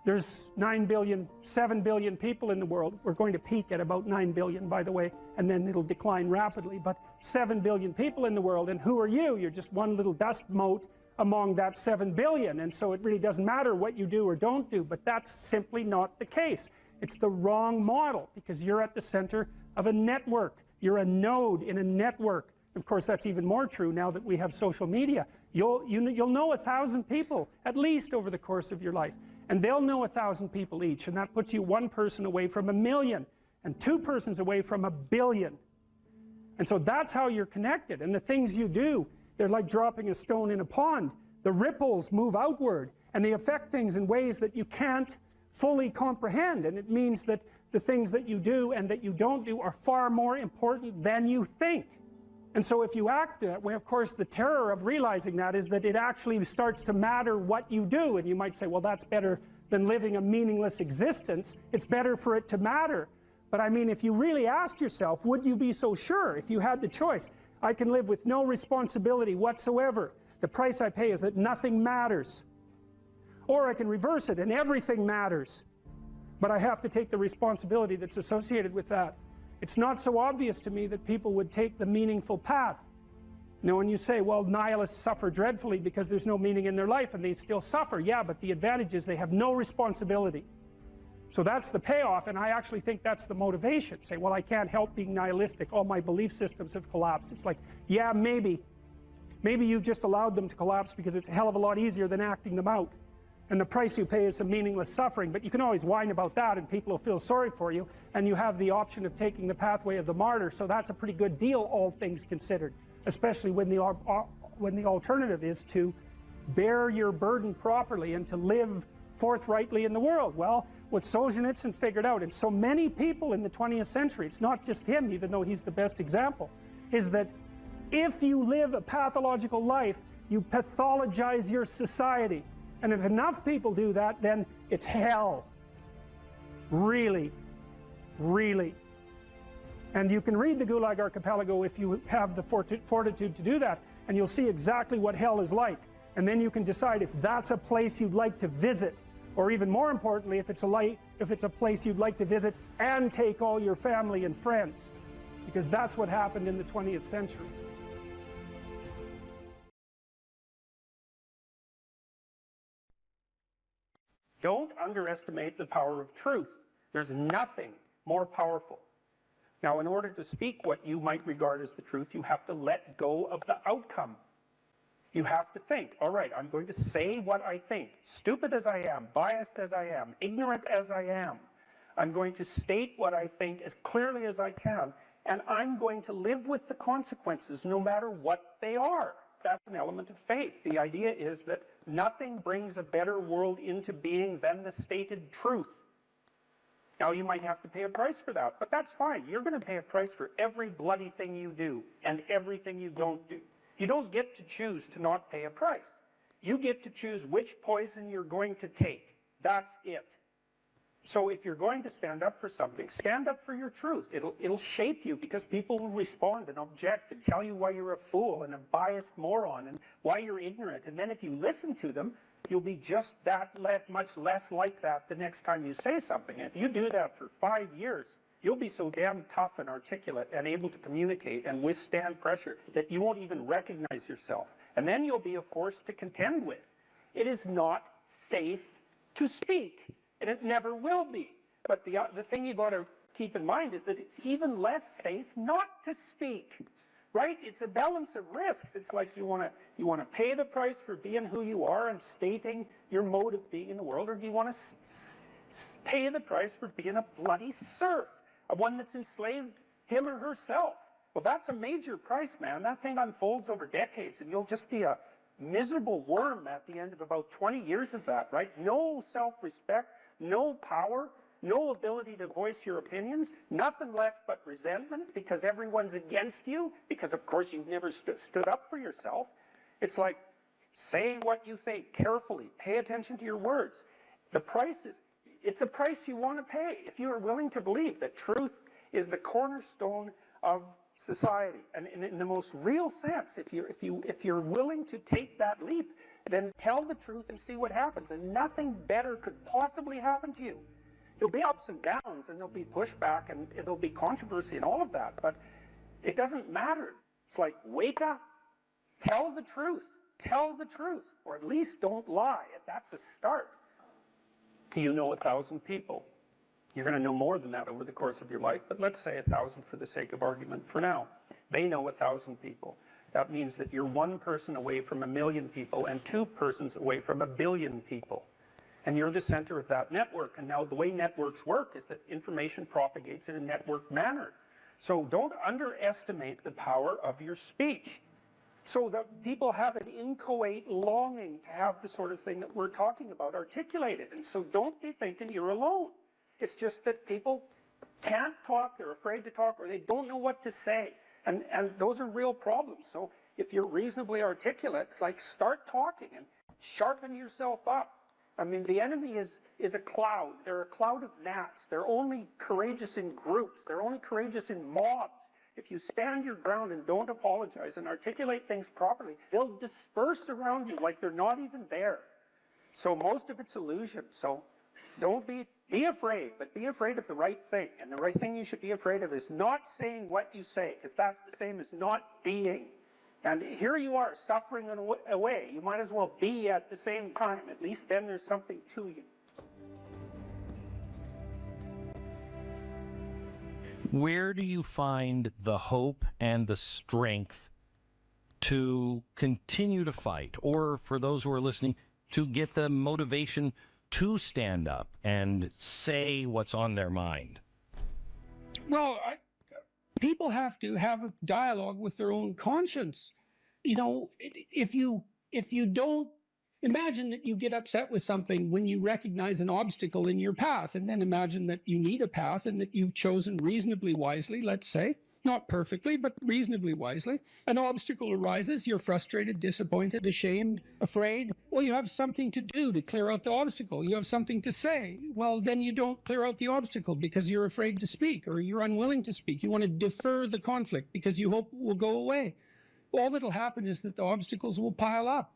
there's 9 billion, 7 billion people in the world. We're going to peak at about 9 billion, by the way, and then it'll decline rapidly. But 7 billion people in the world, and who are you? You're just one little dust mote among that 7 billion, and so it really doesn't matter what you do or don't do, but that's simply not the case. It's the wrong model, because you're at the center of a network. You're a node in a network. Of course, that's even more true now that we have social media. You'll know 1,000 people, at least, over the course of your life. And they'll know 1,000 people each, and that puts you one person away from 1 million, and 2 persons away from 1 billion. And so that's how you're connected. And the things you do, they're like dropping a stone in a pond. The ripples move outward, and they affect things in ways that you can't fully comprehend. And it means that the things that you do and that you don't do are far more important than you think. And so if you act that way, of course, the terror of realizing that is that it actually starts to matter what you do. And you might say, well, that's better than living a meaningless existence. It's better for it to matter. But I mean, if you really asked yourself, would you be so sure if you had the choice? I can live with no responsibility whatsoever. The price I pay is that nothing matters. Or I can reverse it and everything matters. But I have to take the responsibility that's associated with that. It's not so obvious to me that people would take the meaningful path. Now, when you say, well, nihilists suffer dreadfully because there's no meaning in their life and they still suffer, yeah, but the advantage is they have no responsibility. So that's the payoff, and I actually think that's the motivation. Say, well, I can't help being nihilistic. All my belief systems have collapsed. It's like, yeah, maybe. Maybe you've just allowed them to collapse because it's a hell of a lot easier than acting them out. And the price you pay is some meaningless suffering, but you can always whine about that and people will feel sorry for you, and you have the option of taking the pathway of the martyr, so that's a pretty good deal, all things considered, especially when the alternative is to bear your burden properly and to live forthrightly in the world. Well, what Solzhenitsyn figured out, and so many people in the 20th century, it's not just him, even though he's the best example, is that if you live a pathological life, you pathologize your society. And if enough people do that, then it's hell. Really, really. And you can read the Gulag Archipelago if you have the fortitude to do that. and you'll see exactly what hell is like. And then you can decide if that's a place you'd like to visit, or even more importantly, if it's a place you'd like to visit and take all your family and friends, because that's what happened in the 20th century. Don't underestimate the power of truth. There's nothing more powerful. Now, in order to speak what you might regard as the truth, you have to let go of the outcome. You have to think, all right, I'm going to say what I think, stupid as I am, biased as I am, ignorant as I am. I'm going to state what I think as clearly as I can, and I'm going to live with the consequences no matter what they are. That's an element of faith. The idea is that nothing brings a better world into being than the stated truth. Now, you might have to pay a price for that, but that's fine. You're going to pay a price for every bloody thing you do and everything you don't do. You don't get to choose to not pay a price. You get to choose which poison you're going to take. That's it. So if you're going to stand up for something, stand up for your truth. It'll shape you, because people will respond and object and tell you why you're a fool and a biased moron and why you're ignorant. And then if you listen to them, you'll be just that much less like that the next time you say something. And if you do that for 5 years, you'll be so damn tough and articulate and able to communicate and withstand pressure that you won't even recognize yourself. And then you'll be a force to contend with. It is not safe to speak, and it never will be. But the thing you've got to keep in mind is that it's even less safe not to speak, right? It's a balance of risks. It's like you want to pay the price for being who you are and stating your mode of being in the world, or do you want to pay the price for being a bloody serf, one that's enslaved him or herself? Well, that's a major price, man. That thing unfolds over decades, and you'll just be a miserable worm at the end of about 20 years of that, right? No self-respect, no power, no ability to voice your opinions, nothing left but resentment because everyone's against you, because of course you've never stood up for yourself. It's like, say what you think carefully, pay attention to your words. The price is, it's a price you want to pay if you are willing to believe that truth is the cornerstone of society. And in the most real sense, if you're willing to take that leap, then tell the truth and see what happens. And nothing better could possibly happen to you. There'll be ups and downs, and there'll be pushback, and there'll be controversy and all of that, but it doesn't matter. It's like, wake up, tell the truth, or at least don't lie. If that's a start, you know 1,000 people. You're going to know more than that over the course of your life, but let's say 1,000 for the sake of argument for now. They know 1,000 people. That means that you're one person away from 1,000,000 people and 2 persons away from 1,000,000,000 people. And you're the center of that network. And now the way networks work is that information propagates in a network manner. So don't underestimate the power of your speech. So that people have an inchoate longing to have the sort of thing that we're talking about articulated. And so don't be thinking you're alone. It's just that people can't talk, they're afraid to talk, or they don't know what to say. And those are real problems. So if you're reasonably articulate, like, start talking and sharpen yourself up. I mean, the enemy is a cloud. They're a cloud of gnats. They're only courageous in groups. They're only courageous in mobs. If you stand your ground and don't apologize and articulate things properly, they'll disperse around you like they're not even there. So most of it's illusion. So don't be afraid, but be afraid of the right thing. And the right thing you should be afraid of is not saying what you say, because that's the same as not being. And here you are, suffering away. You might as well be at the same time. At least then there's something to you. Where do you find the hope and the strength to continue to fight? Or for those who are listening, to get the motivation to stand up and say what's on their mind? Well, people have to have a dialogue with their own conscience. You know, if you don't, imagine that you get upset with something when you recognize an obstacle in your path, and then imagine that you need a path and that you've chosen reasonably wisely, let's say, not perfectly, but reasonably wisely. An obstacle arises, you're frustrated, disappointed, ashamed, afraid. Well, you have something to do to clear out the obstacle. You have something to say. Well, then you don't clear out the obstacle because you're afraid to speak or you're unwilling to speak. You want to defer the conflict because you hope it will go away. all that'll happen is that the obstacles will pile up.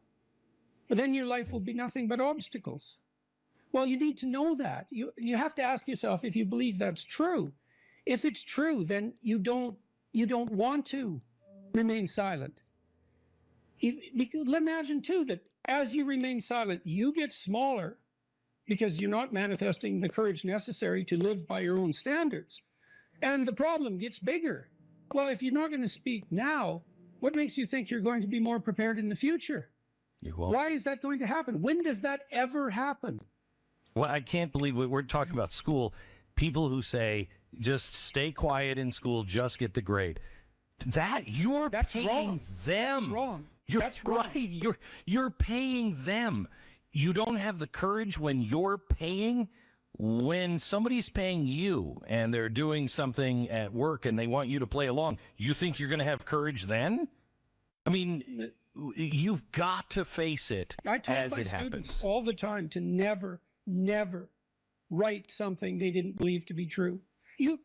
But then your life will be nothing but obstacles. Well, you need to know that. You have to ask yourself if you believe that's true. If it's true, then you don't want to remain silent. Imagine too that as you remain silent, you get smaller because you're not manifesting the courage necessary to live by your own standards. And the problem gets bigger. Well, if you're not going to speak now, what makes you think you're going to be more prepared in the future? You won't. Why is that going to happen? When does that ever happen? Well, I can't believe we're talking about school. People who say, just stay quiet in school, just get the grade. That's paying wrong. them. That's wrong. That's right. You're paying them. You don't have the courage when you're paying. When somebody's paying you and they're doing something at work and they want you to play along, you think you're going to have courage then? I mean, you've got to face it I tell as my it students happens. all the time to never write something they didn't believe to be true.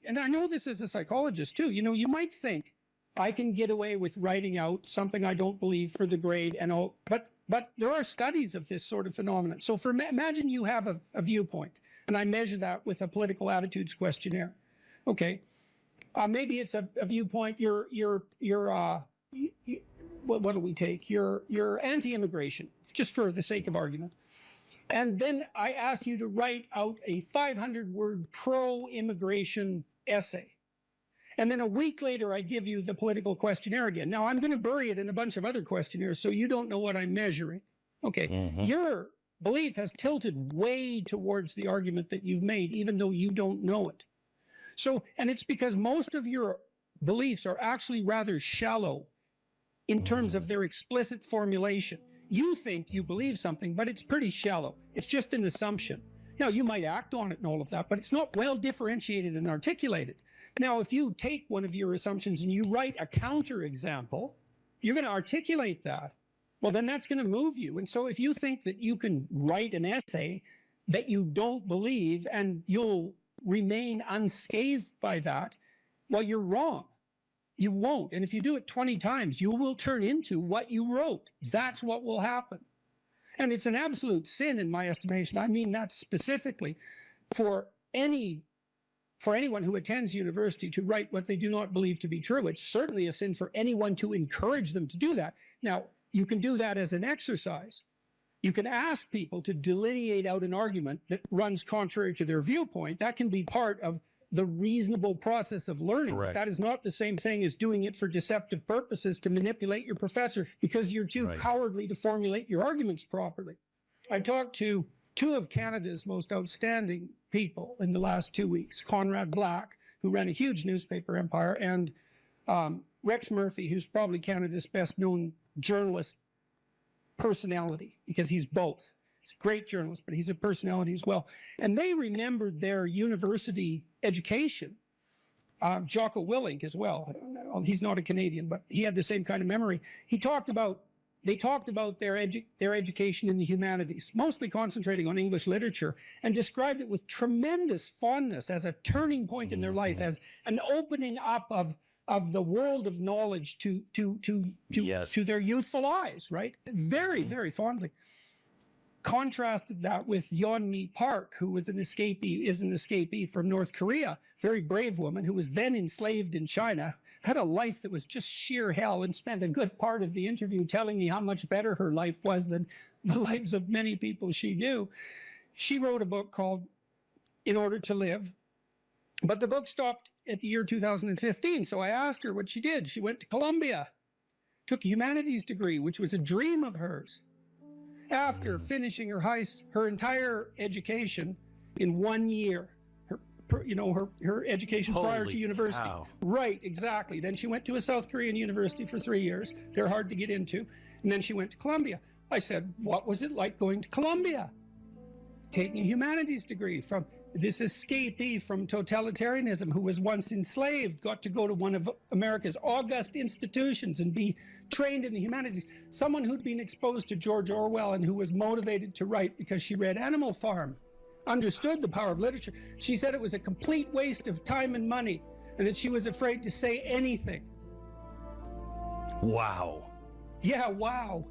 And I know this as a psychologist too. You might think I can get away with writing out something I don't believe for the grade and all, but there are studies of this sort of phenomenon. So imagine you have a viewpoint, and I measure that with a political attitudes questionnaire. Okay, maybe it's a viewpoint. What do we take? You're anti-immigration, just for the sake of argument. And then I ask you to write out a 500-word pro-immigration essay. And then a week later, I give you the political questionnaire again. Now, I'm going to bury it in a bunch of other questionnaires, so you don't know what I'm measuring. Okay, Your belief has tilted way towards the argument that you've made, even though you don't know it. So, and it's because most of your beliefs are actually rather shallow in terms of their explicit formulation. You think you believe something, but it's pretty shallow. It's just an assumption. Now, you might act on it and all of that, but it's not well differentiated and articulated. Now, if you take one of your assumptions and you write a counterexample, you're going to articulate that. Well, then that's going to move you. And so if you think that you can write an essay that you don't believe and you'll remain unscathed by that, well, you're wrong. You won't. And if you do it 20 times, you will turn into what you wrote. That's what will happen. And it's an absolute sin in my estimation. I mean that specifically for anyone who attends university to write what they do not believe to be true. It's certainly a sin for anyone to encourage them to do that. Now, you can do that as an exercise. You can ask people to delineate out an argument that runs contrary to their viewpoint. That can be part of the reasonable process of learning. Correct. That is not the same thing as doing it for deceptive purposes to manipulate your professor because you're too cowardly to formulate your arguments properly. I talked to two of Canada's most outstanding people in the last 2 weeks, Conrad Black, who ran a huge newspaper empire, and Rex Murphy, who's probably Canada's best known journalist personality, because he's both. He's a great journalist, but he's a personality as well. And they remembered their university education. Jocko Willink as well. He's not a Canadian, but he had the same kind of memory. They talked about their education in the humanities, mostly concentrating on English literature, and described it with tremendous fondness as a turning point in their life, as an opening up of the world of knowledge to their youthful eyes, right? Very, very fondly. Contrasted that with Yeonmi Park, who is an escapee from North Korea, very brave woman who was then enslaved in China, had a life that was just sheer hell, and spent a good part of the interview telling me how much better her life was than the lives of many people she knew. She wrote a book called In Order to Live, but the book stopped at the year 2015, so I asked her what she did. She went to Columbia, took a humanities degree, which was a dream of hers. After finishing her entire education in 1 year, her education prior to university. Cow. Right, exactly. Then she went to a South Korean university for 3 years. They're hard to get into. And then she went to Columbia. I said, what was it like going to Columbia? Taking a humanities degree from this escapee from totalitarianism who was once enslaved, got to go to one of America's august institutions and be trained in the humanities. Someone who'd been exposed to George Orwell and who was motivated to write because she read Animal Farm, understood the power of literature. She said it was a complete waste of time and money, and that she was afraid to say anything. Wow. Yeah, wow.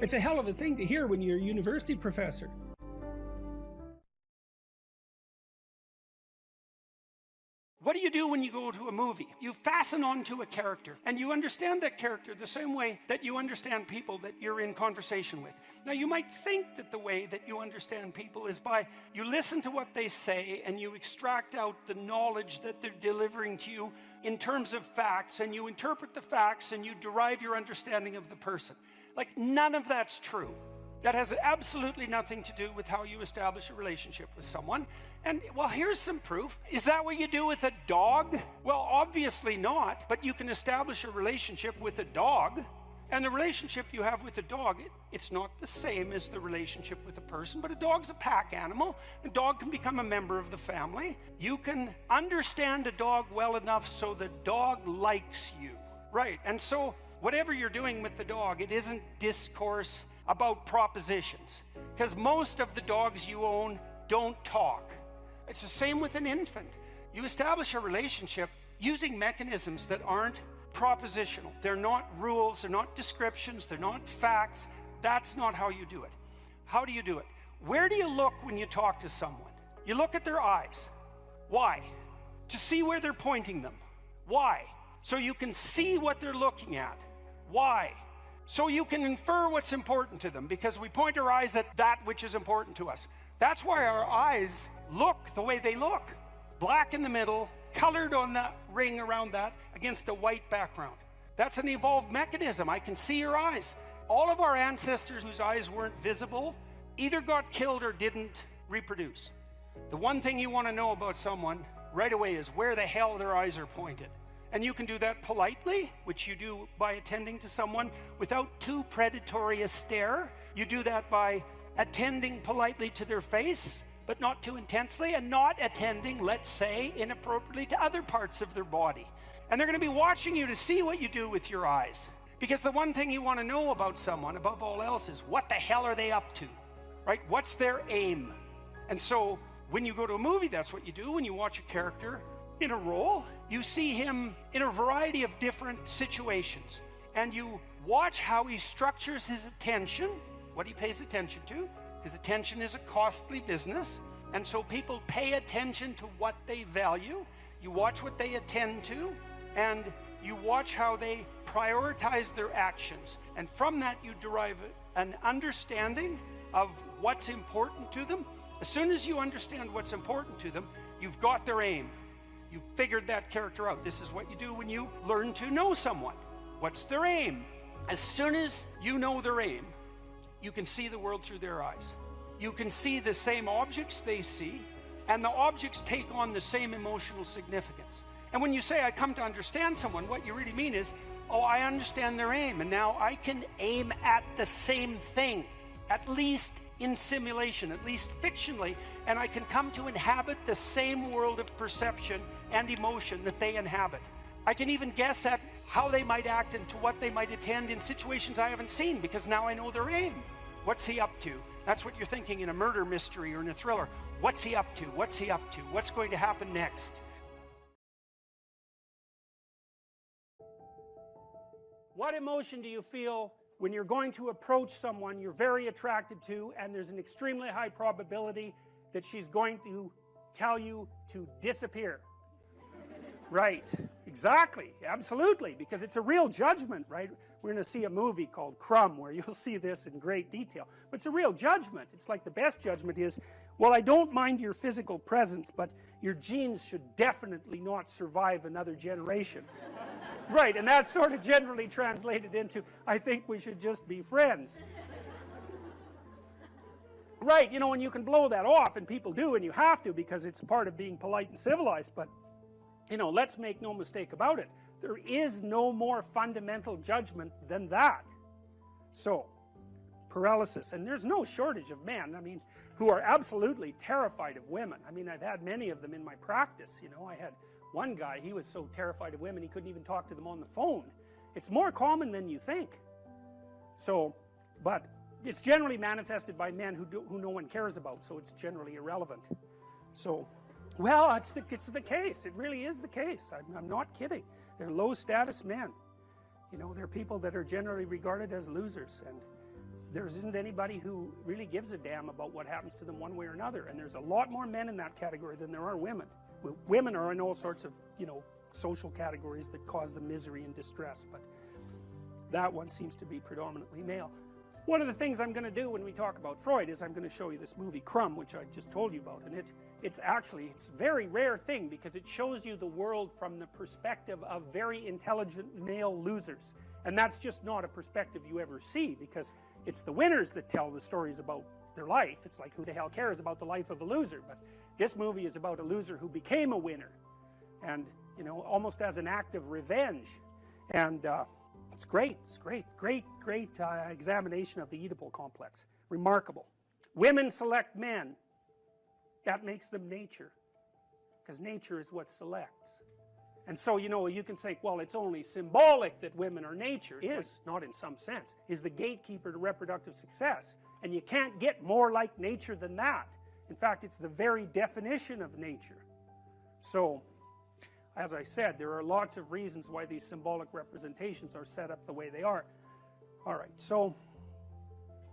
It's a hell of a thing to hear when you're a university professor. What do you do when you go to a movie? You fasten onto a character, and you understand that character the same way that you understand people that you're in conversation with. Now, you might think that the way that you understand people is by you listen to what they say and you extract out the knowledge that they're delivering to you in terms of facts, and you interpret the facts and you derive your understanding of the person. Like, none of that's true. That has absolutely nothing to do with how you establish a relationship with someone. And, well, here's some proof. Is that what you do with a dog? Well, obviously not, but you can establish a relationship with a dog. And the relationship you have with a dog, it's not the same as the relationship with a person, but a dog's a pack animal. A dog can become a member of the family. You can understand a dog well enough so the dog likes you. Right, and so whatever you're doing with the dog, it isn't discourse about propositions, because most of the dogs you own don't talk. It's the same with an infant. You establish a relationship using mechanisms that aren't propositional. They're not rules, they're not descriptions, they're not facts. That's not how you do it. How do you do it? Where do you look when you talk to someone? You look at their eyes. Why? To see where they're pointing them. Why? So you can see what they're looking at. Why? So you can infer what's important to them, because we point our eyes at that which is important to us. That's why our eyes look the way they look. Black in the middle, colored on that ring around that against a white background. That's an evolved mechanism. I can see your eyes. All of our ancestors whose eyes weren't visible either got killed or didn't reproduce. The one thing you want to know about someone right away is where the hell their eyes are pointed. And you can do that politely, which you do by attending to someone without too predatory a stare. You do that by attending politely to their face, but not too intensely, and not attending, let's say, inappropriately to other parts of their body. And they're going to be watching you to see what you do with your eyes. Because the one thing you want to know about someone, above all else, is what the hell are they up to, right? What's their aim? And so when you go to a movie, that's what you do. When you watch a character in a role, you see him in a variety of different situations, and you watch how he structures his attention, what he pays attention to, because attention is a costly business, and so people pay attention to what they value. You watch what they attend to, and you watch how they prioritize their actions, and from that you derive an understanding of what's important to them. As soon as you understand what's important to them, you've got their aim. You figured that character out. This is what you do when you learn to know someone. What's their aim? As soon as you know their aim, you can see the world through their eyes. You can see the same objects they see, and the objects take on the same emotional significance. And when you say, I come to understand someone, what you really mean is, oh, I understand their aim, and now I can aim at the same thing, at least in simulation, at least fictionally, and I can come to inhabit the same world of perception and emotion that they inhabit. I can even guess at how they might act and to what they might attend in situations I haven't seen, because now I know their aim. What's he up to? That's what you're thinking in a murder mystery or in a thriller. What's he up to? What's he up to? What's going to happen next? What emotion do you feel when you're going to approach someone you're very attracted to, and there's an extremely high probability that she's going to tell you to disappear? Right, exactly, absolutely, because it's a real judgment, right? We're going to see a movie called Crumb where you'll see this in great detail, but it's a real judgment. It's like the best judgment is, well, I don't mind your physical presence, but your genes should definitely not survive another generation. Right, and that's sort of generally translated into, I think we should just be friends. Right, you know, and you can blow that off, and people do, and you have to, because it's part of being polite and civilized, but you know, let's make no mistake about it. There is no more fundamental judgment than that. So, paralysis. And there's no shortage of men, I mean, who are absolutely terrified of women. I mean, I've had many of them in my practice, you know. I had one guy, he was so terrified of women he couldn't even talk to them on the phone. It's more common than you think. So, but it's generally manifested by men who no one cares about, so it's generally irrelevant. So, well, it's the case. It really is the case. I'm not kidding. They're low status men. You know, they're people that are generally regarded as losers, and there isn't anybody who really gives a damn about what happens to them one way or another. And there's a lot more men in that category than there are women. Women are in all sorts of, you know, social categories that cause them misery and distress, but that one seems to be predominantly male. One of the things I'm going to do when we talk about Freud is I'm going to show you this movie Crumb, which I just told you about, and it's a very rare thing because it shows you the world from the perspective of very intelligent male losers, and that's just not a perspective you ever see, because it's the winners that tell the stories about their life. It's like, who the hell cares about the life of a loser? But this movie is about a loser who became a winner, and, you know, almost as an act of revenge. And it's great, great examination of the Oedipal complex. Remarkable. Women select men. That makes them nature, because nature is what selects. And so, you know, you can say, well, it's only symbolic that women are nature. It is, not in some sense, is the gatekeeper to reproductive success. And you can't get more like nature than that. In fact, it's the very definition of nature. So, as I said, there are lots of reasons why these symbolic representations are set up the way they are. Alright, so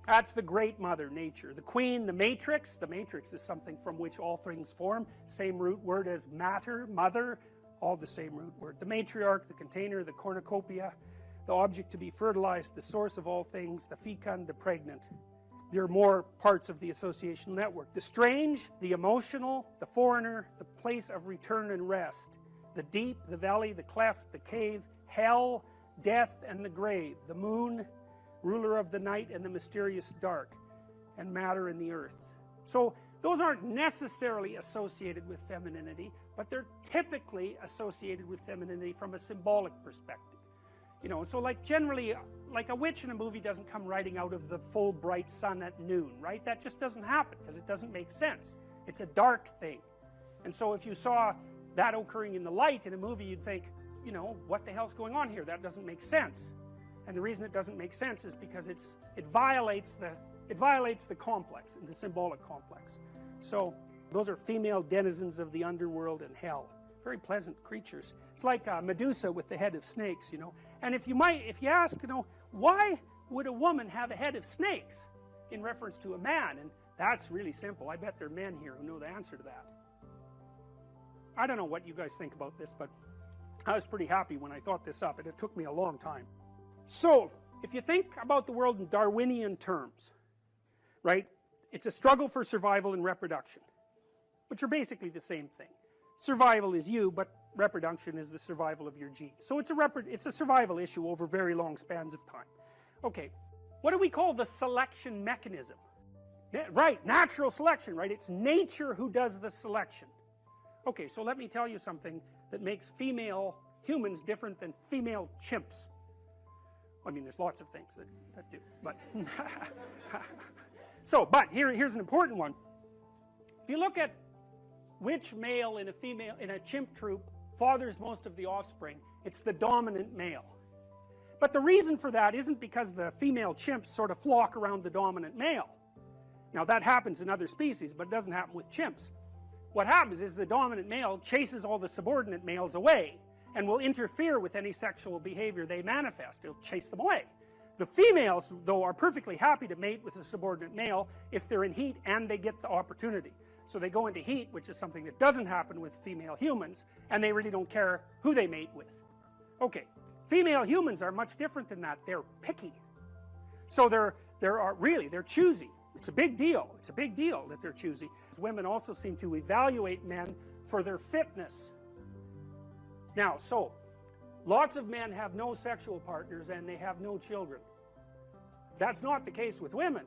that's the great mother, nature. The queen, the matrix. The matrix is something from which all things form. Same root word as matter, mother, all the same root word. The matriarch, the container, the cornucopia, the object to be fertilized, the source of all things, the fecund, the pregnant. There are more parts of the associational network. The strange, the emotional, the foreigner, the place of return and rest. The deep, the valley, the cleft, the cave, hell, death, and the grave. The moon, ruler of the night and the mysterious dark, and matter and the earth. So those aren't necessarily associated with femininity, but they're typically associated with femininity from a symbolic perspective. You know, so like generally, like a witch in a movie doesn't come riding out of the full bright sun at noon, right? That just doesn't happen because it doesn't make sense. It's a dark thing. And so if you saw that occurring in the light in a movie, you'd think, you know, what the hell's going on here? That doesn't make sense. And the reason it doesn't make sense is because it violates the complex, the symbolic complex. So those are female denizens of the underworld and hell. Very pleasant creatures. It's like Medusa with the head of snakes, you know. And if you ask, you know, why would a woman have a head of snakes in reference to a man? And that's really simple. I bet there are men here who know the answer to that. I don't know what you guys think about this, but I was pretty happy when I thought this up, and it took me a long time. So, if you think about the world in Darwinian terms, right, it's a struggle for survival and reproduction, which are basically the same thing. Survival is you, but reproduction is the survival of your genes. So it's a survival issue over very long spans of time. Okay, what do we call the selection mechanism? Right, natural selection, right? It's nature who does the selection. Okay, so let me tell you something that makes female humans different than female chimps. I mean, there's lots of things that do, but but here's an important one. If you look at which male in a chimp troop fathers most of the offspring, it's the dominant male. But the reason for that isn't because the female chimps sort of flock around the dominant male. Now that happens in other species, but it doesn't happen with chimps. What happens is the dominant male chases all the subordinate males away and will interfere with any sexual behavior they manifest. He'll chase them away. The females, though, are perfectly happy to mate with a subordinate male if they're in heat and they get the opportunity. So they go into heat, which is something that doesn't happen with female humans, and they really don't care who they mate with. Okay, female humans are much different than that. They're picky. So they're choosy. It's a big deal. It's a big deal that they're choosy. Women also seem to evaluate men for their fitness. Now, so, lots of men have no sexual partners and they have no children. That's not the case with women.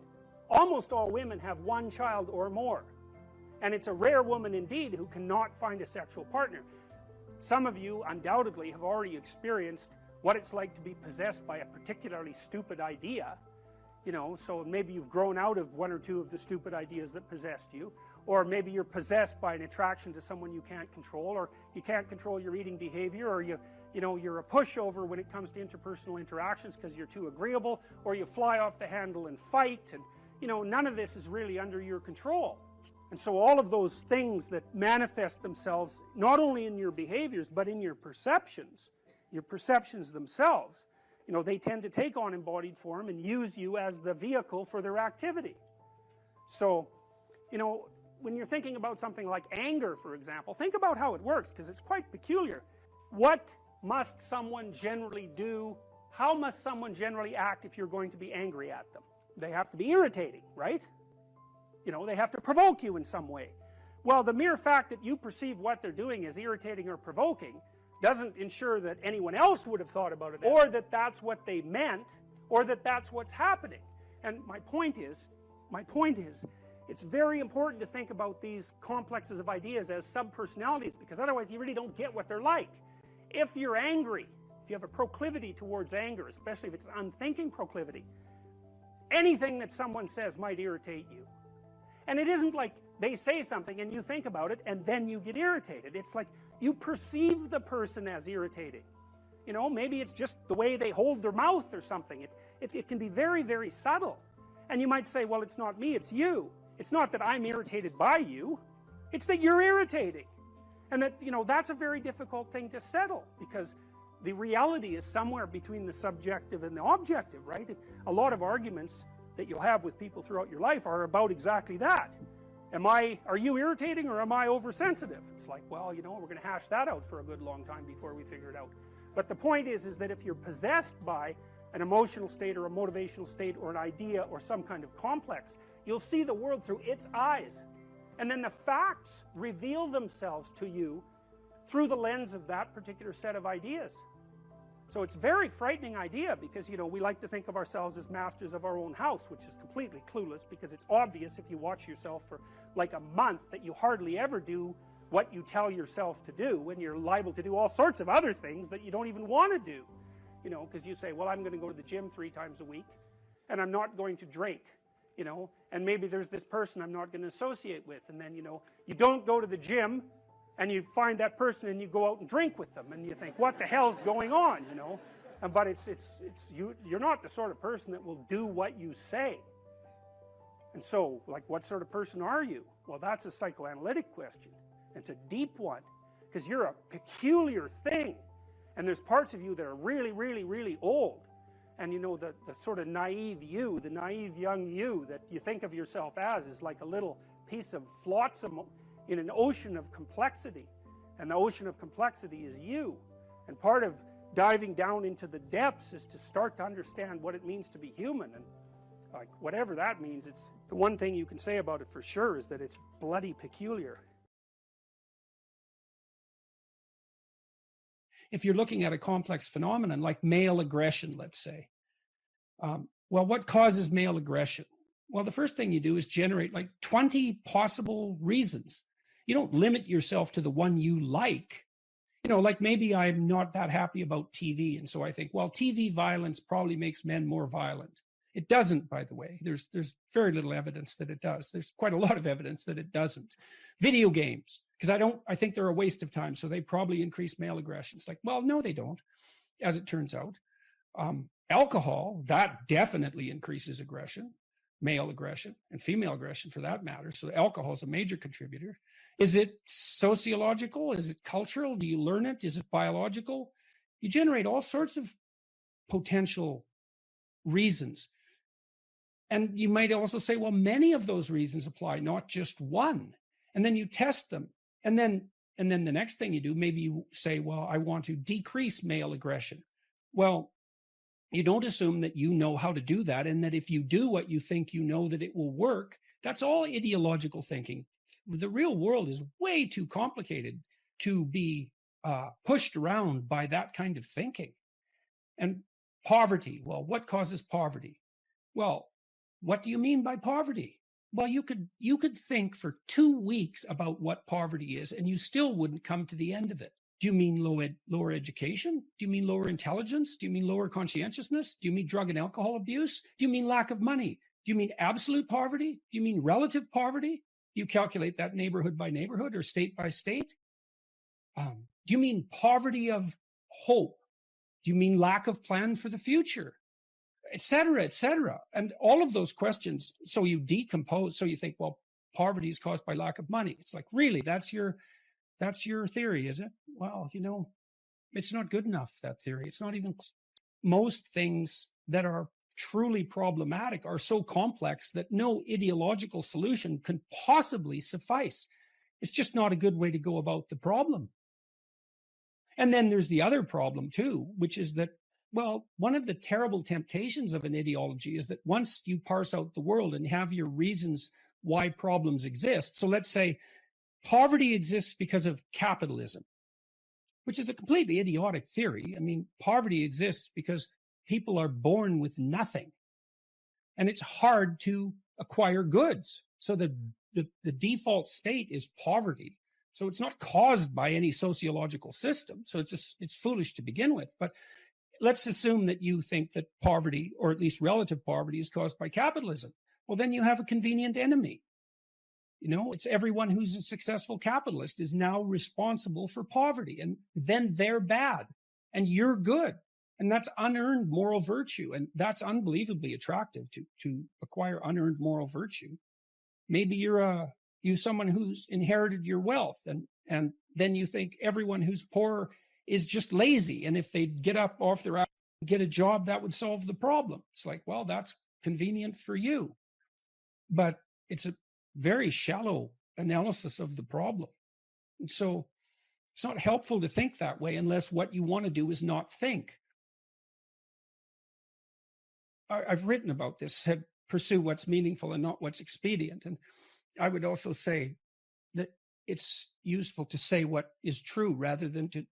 Almost all women have one child or more. And it's a rare woman indeed who cannot find a sexual partner. Some of you undoubtedly have already experienced what it's like to be possessed by a particularly stupid idea. You know, so maybe you've grown out of one or two of the stupid ideas that possessed you, or maybe you're possessed by an attraction to someone you can't control, or you can't control your eating behavior, or you're a pushover when it comes to interpersonal interactions because you're too agreeable, or you fly off the handle and fight, and you know, none of this is really under your control. And so all of those things that manifest themselves not only in your behaviors but in your perceptions themselves, You know, they tend to take on embodied form and use you as the vehicle for their activity. So, you know, when you're thinking about something like anger, for example, think about how it works, because it's quite peculiar. What must someone generally do? How must someone generally act if you're going to be angry at them? They have to be irritating, right? You know, they have to provoke you in some way. Well, the mere fact that you perceive what they're doing as irritating or provoking doesn't ensure that anyone else would have thought about it, or that that's what they meant, or that that's what's happening. And my point is, it's very important to think about these complexes of ideas as subpersonalities, because otherwise you really don't get what they're like. If you're angry, if you have a proclivity towards anger, especially if it's an unthinking proclivity, anything that someone says might irritate you. And it isn't like they say something and you think about it and then you get irritated. It's like you perceive the person as irritating. You know, maybe it's just the way they hold their mouth or something. It can be very, very subtle. And you might say, well, it's not me, it's you. It's not that I'm irritated by you. It's that you're irritating. And that, you know, that's a very difficult thing to settle, because the reality is somewhere between the subjective and the objective, right? A lot of arguments that you'll have with people throughout your life are about exactly that. Are you irritating, or am I oversensitive? It's like, well, you know, we're going to hash that out for a good long time before we figure it out. But the point is that if you're possessed by an emotional state or a motivational state or an idea or some kind of complex, you'll see the world through its eyes. And then the facts reveal themselves to you through the lens of that particular set of ideas. So it's a very frightening idea, because, you know, we like to think of ourselves as masters of our own house, which is completely clueless, because it's obvious if you watch yourself for like a month that you hardly ever do what you tell yourself to do, when you're liable to do all sorts of other things that you don't even want to do. You know, because you say, well, I'm going to go to the gym 3 times a week, and I'm not going to drink, you know, and maybe there's this person I'm not going to associate with, and then, you know, you don't go to the gym, and you find that person and you go out and drink with them, and you think, what the hell's going on, you know? But you're not the sort of person that will do what you say. And so, like, what sort of person are you? Well, that's a psychoanalytic question. It's a deep one, because you're a peculiar thing, and there's parts of you that are really, really, really old. And, you know, the sort of naive you, the naive young you that you think of yourself as is like a little piece of flotsam in an ocean of complexity. And the ocean of complexity is you. And part of diving down into the depths is to start to understand what it means to be human. And like, whatever that means, it's the one thing you can say about it for sure is that it's bloody peculiar. If you're looking at a complex phenomenon like male aggression, let's say, well, what causes male aggression? Well, the first thing you do is generate like 20 possible reasons. You don't limit yourself to the one you like. You know, like maybe I'm not that happy about TV, and so I think, well, TV violence probably makes men more violent. It doesn't, by the way. There's very little evidence that it does. There's quite a lot of evidence that it doesn't. Video games, because I think they're a waste of time, so they probably increase male aggression. It's like, well, no, they don't, as it turns out. Alcohol, that definitely increases aggression, male aggression, and female aggression for that matter. So alcohol is a major contributor. Is it sociological? Is it cultural? Do you learn it? Is it biological? You generate all sorts of potential reasons. And you might also say, well, many of those reasons apply, not just one. And then you test them. And then the next thing you do, maybe you say, well, I want to decrease male aggression. Well, you don't assume that you know how to do that, and that if you do what you think you know, that it will work. That's all ideological thinking. The real world is way too complicated to be pushed around by that kind of thinking. And poverty, well, what causes poverty? Well, what do you mean by poverty? Well, you could think for 2 weeks about what poverty is, and you still wouldn't come to the end of it. Do you mean lower education? Do you mean lower intelligence? Do you mean lower conscientiousness? Do you mean drug and alcohol abuse? Do you mean lack of money? Do you mean absolute poverty? Do you mean relative poverty? Do you calculate that neighborhood by neighborhood or state by state? Do you mean poverty of hope? Do you mean lack of plan for the future? Et cetera, et cetera. And all of those questions, so you decompose, so you think, well, poverty is caused by lack of money. It's like, really, that's your theory, is it? Well, you know, it's not good enough, that theory. It's not even most things that are truly problematic are so complex that no ideological solution can possibly suffice. It's just not a good way to go about the problem. And then there's the other problem too, which is that, well, one of the terrible temptations of an ideology is that once you parse out the world and have your reasons why problems exist. So let's say poverty exists because of capitalism, which is a completely idiotic theory. I mean, poverty exists because people are born with nothing, and it's hard to acquire goods. So the default state is poverty. So it's not caused by any sociological system. So it's foolish to begin with. But let's assume that you think that poverty, or at least relative poverty, is caused by capitalism. Well, then you have a convenient enemy. You know, it's everyone who's a successful capitalist is now responsible for poverty, and then they're bad and you're good. And that's unearned moral virtue. And that's unbelievably attractive to acquire unearned moral virtue. Maybe you're someone who's inherited your wealth, and then you think everyone who's poor is just lazy. And if they'd get up off their ass and get a job, that would solve the problem. It's like, well, that's convenient for you. But it's a very shallow analysis of the problem. And so it's not helpful to think that way unless what you want to do is not think. I've written about this, said pursue what's meaningful and not what's expedient. And I would also say that it's useful to say what is true rather than to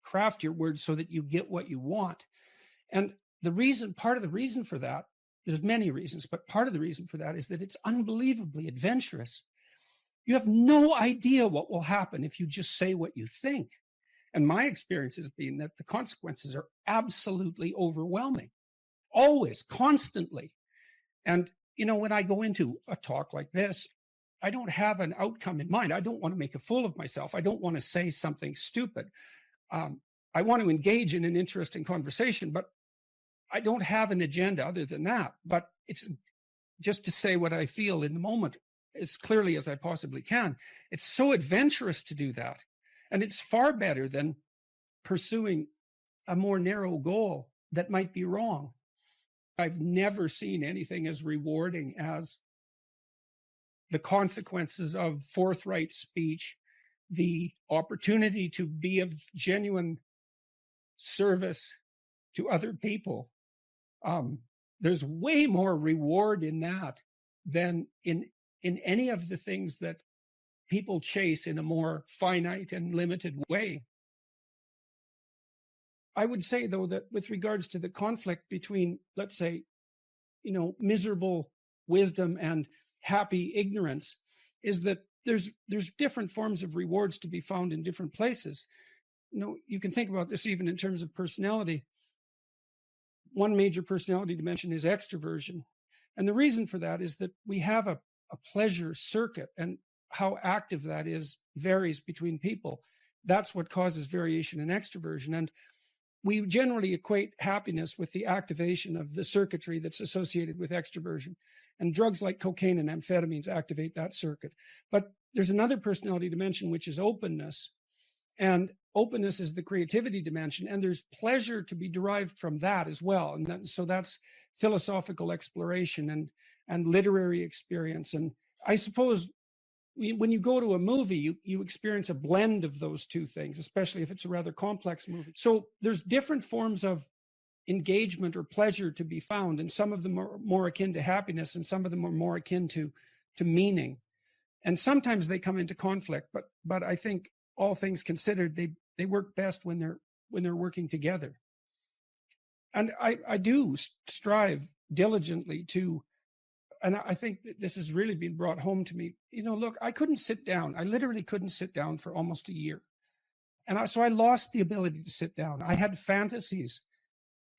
craft your words so that you get what you want. And part of the reason for that, there's many reasons, but part of the reason for that is that it's unbelievably adventurous. You have no idea what will happen if you just say what you think. And my experience has been that the consequences are absolutely overwhelming, always, constantly. And, you know, when I go into a talk like this, I don't have an outcome in mind. I don't want to make a fool of myself. I don't want to say something stupid. I want to engage in an interesting conversation, but I don't have an agenda other than that. But it's just to say what I feel in the moment as clearly as I possibly can. It's so adventurous to do that. And it's far better than pursuing a more narrow goal that might be wrong. I've never seen anything as rewarding as the consequences of forthright speech, the opportunity to be of genuine service to other people. There's way more reward in that than in any of the things that people chase in a more finite and limited way. I would say, though, that with regards to the conflict between, let's say, you know, miserable wisdom and happy ignorance, is that there's different forms of rewards to be found in different places. You know, you can think about this even in terms of personality. One major personality dimension is extroversion. And the reason for that is that we have a pleasure circuit, and how active that is varies between people. That's what causes variation in extroversion. And we generally equate happiness with the activation of the circuitry that's associated with extroversion. And drugs like cocaine and amphetamines activate that circuit. But there's another personality dimension, which is openness. And openness is the creativity dimension. And there's pleasure to be derived from that as well. And so that's philosophical exploration and literary experience. And I suppose when you go to a movie, you experience a blend of those two things, especially if it's a rather complex movie. So there's different forms of engagement or pleasure to be found, and some of them are more akin to happiness, and some of them are more akin to meaning. And sometimes they come into conflict, but I think all things considered, they work best when they're working together. And I do strive diligently to, and I think that this has really been brought home to me. You know, look, I couldn't sit down. I literally couldn't sit down for almost a year. And so I lost the ability to sit down. I had fantasies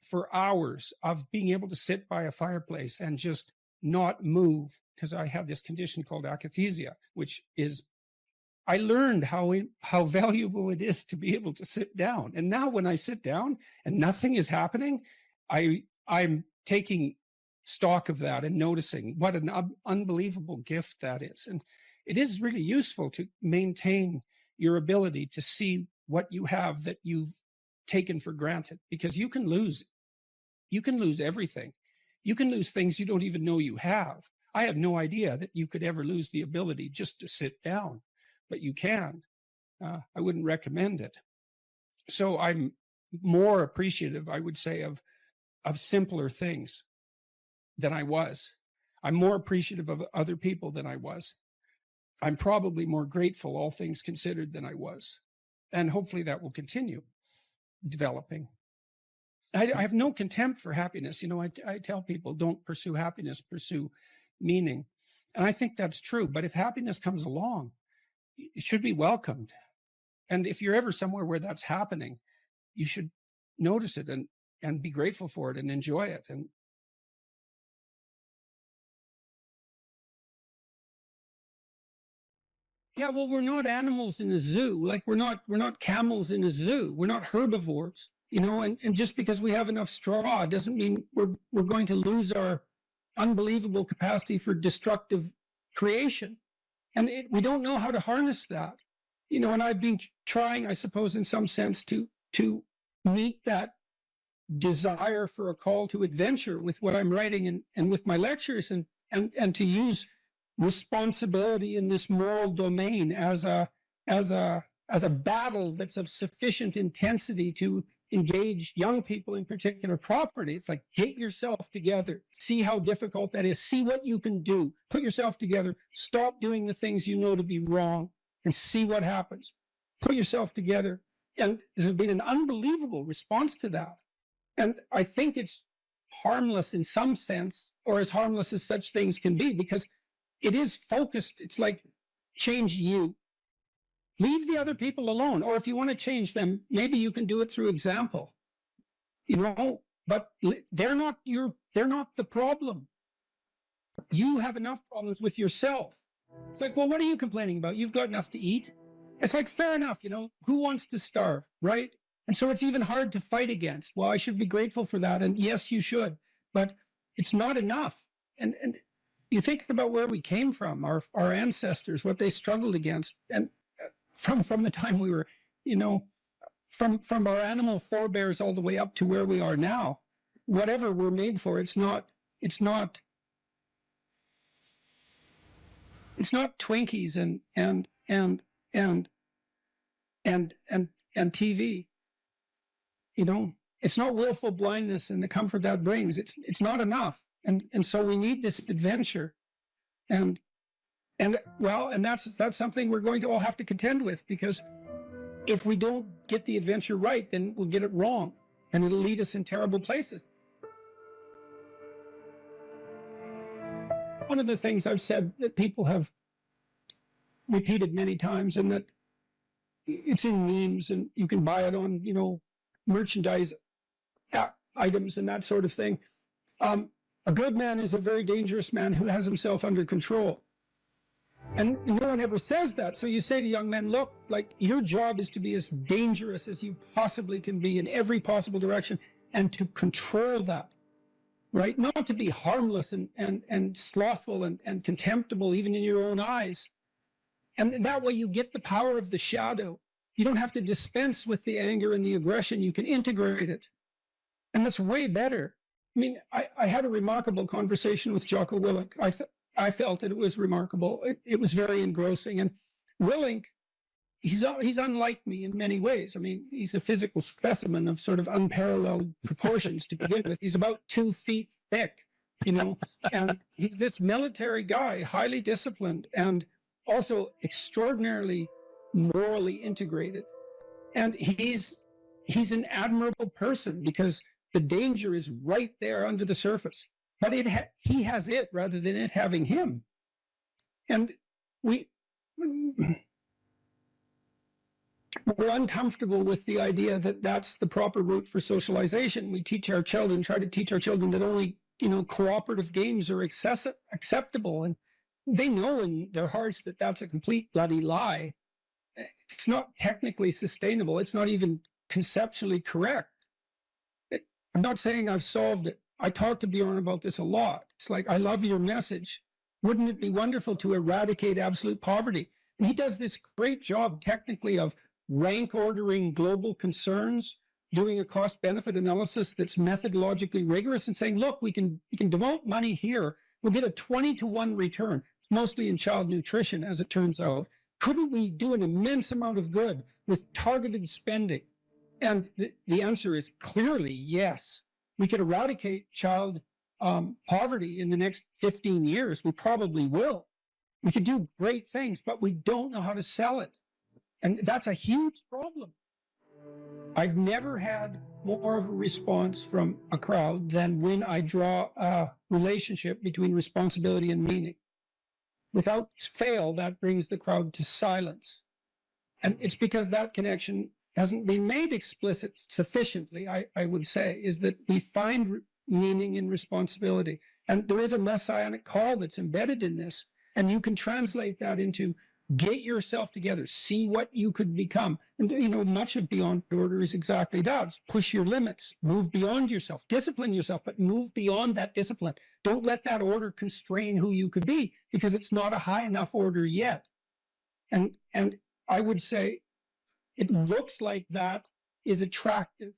for hours of being able to sit by a fireplace and just not move, because I have this condition called akathisia, which is, I learned how valuable it is to be able to sit down. And now when I sit down and nothing is happening, I'm taking stock of that and noticing what an unbelievable gift that is. And it is really useful to maintain your ability to see what you have that you've taken for granted, because you can lose you can lose everything. You can lose things you don't even know you have. I had no idea that you could ever lose the ability just to sit down, but you can. I wouldn't recommend it. So I'm more appreciative, I would say, of simpler things than I was. I'm more appreciative of other people than I was. I'm probably more grateful, all things considered, than I was. And hopefully that will continue developing. I have no contempt for happiness. You know, I tell people, don't pursue happiness, pursue meaning. And I think that's true. But if happiness comes along, it should be welcomed. And if you're ever somewhere where that's happening, you should notice it and be grateful for it and enjoy it. And yeah, well, we're not animals in a zoo. Like we're not camels in a zoo. We're not herbivores, you know, and just because we have enough straw doesn't mean we're going to lose our unbelievable capacity for destructive creation. And we don't know how to harness that. You know, and I've been trying, I suppose, in some sense to meet that desire for a call to adventure with what I'm writing and with my lectures and to use responsibility in this moral domain as a battle that's of sufficient intensity to engage young people in particular property. It's like, get yourself together, see how difficult that is, see what you can do, put yourself together, stop doing the things you know to be wrong, and see what happens. Put yourself together. And there's been an unbelievable response to that. And I think it's harmless in some sense, or as harmless as such things can be, because it is focused. It's like, change you. Leave the other people alone. Or if you want to change them, maybe you can do it through example. You know, but they're not the problem. You have enough problems with yourself. It's like, well, what are you complaining about? You've got enough to eat. It's like, fair enough, you know, who wants to starve, right? And so it's even hard to fight against. Well, I should be grateful for that. And yes, you should, but it's not enough. And you think about where we came from, our ancestors, what they struggled against, and from the time we were, you know, from our animal forebears all the way up to where we are now, whatever we're made for, it's not Twinkies and TV. You know, it's not willful blindness and the comfort that brings. It's not enough. And so we need this adventure. And that's something we're going to all have to contend with, because if we don't get the adventure right, then we'll get it wrong and it'll lead us in terrible places. One of the things I've said that people have repeated many times, and that it's in memes and you can buy it on, you know, merchandise items and that sort of thing. A good man is a very dangerous man who has himself under control. And no one ever says that. So you say to young men, look, like, your job is to be as dangerous as you possibly can be in every possible direction, and to control that, right? Not to be harmless and slothful and contemptible even in your own eyes. And that way you get the power of the shadow. You don't have to dispense with the anger and the aggression. You can integrate it. And that's way better. I mean, I had a remarkable conversation with Jocko Willink. I felt that it was remarkable. It was very engrossing. And Willink, he's unlike me in many ways. I mean, he's a physical specimen of sort of unparalleled proportions to begin with. He's about 2 feet thick, you know, and he's this military guy, highly disciplined, and also extraordinarily morally integrated. And he's an admirable person, because the danger is right there under the surface. But he has it rather than it having him. And we're uncomfortable with the idea that that's the proper route for socialization. We try to teach our children that only, you know, cooperative games are acceptable. And they know in their hearts that that's a complete bloody lie. It's not technically sustainable. It's not even conceptually correct. I'm not saying I've solved it. I talk to Bjorn about this a lot. It's like, I love your message. Wouldn't it be wonderful to eradicate absolute poverty? And he does this great job technically of rank ordering global concerns, doing a cost-benefit analysis that's methodologically rigorous and saying, look, we can devote money here. We'll get a 20-to-1 return, mostly in child nutrition, as it turns out. Couldn't we do an immense amount of good with targeted spending? And the answer is clearly yes. We could eradicate child poverty in the next 15 years. We probably will. We could do great things, but we don't know how to sell it. And that's a huge problem. I've never had more of a response from a crowd than when I draw a relationship between responsibility and meaning. Without fail, that brings the crowd to silence. And it's because that connection hasn't been made explicit sufficiently, I would say, is that we find meaning in responsibility. And there is a messianic call that's embedded in this. And you can translate that into get yourself together, see what you could become. And, you know, much of Beyond Order is exactly that. It's push your limits, move beyond yourself, discipline yourself, but move beyond that discipline. Don't let that order constrain who you could be, because it's not a high enough order yet. And I would say it looks like that is attractive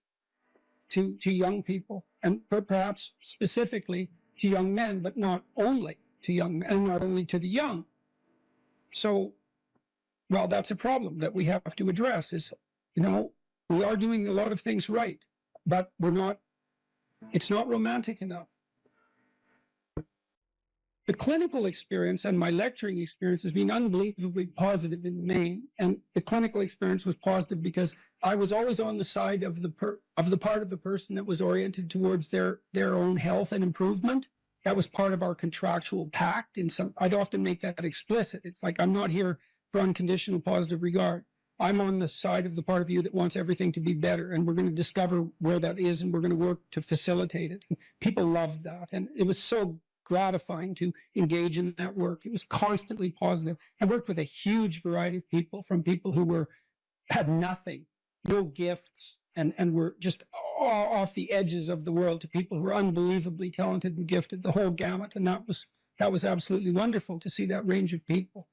to young people, and perhaps specifically to young men, but not only to young men, and not only to the young. So, well, that's a problem that we have to address is, you know, we are doing a lot of things right, but it's not romantic enough. The clinical experience and my lecturing experience has been unbelievably positive in the main, and the clinical experience was positive because I was always on the side of the part of the person that was oriented towards their own health and improvement. That was part of our contractual pact. I'd often make that explicit. It's like, I'm not here for unconditional positive regard. I'm on the side of the part of you that wants everything to be better, and we're going to discover where that is, and we're going to work to facilitate it. And people loved that, and it was so gratifying to engage in that work. It was constantly positive. I worked with a huge variety of people, from people who had nothing, no gifts, and were just off the edges of the world, to people who were unbelievably talented and gifted, the whole gamut. And that was absolutely wonderful to see that range of people.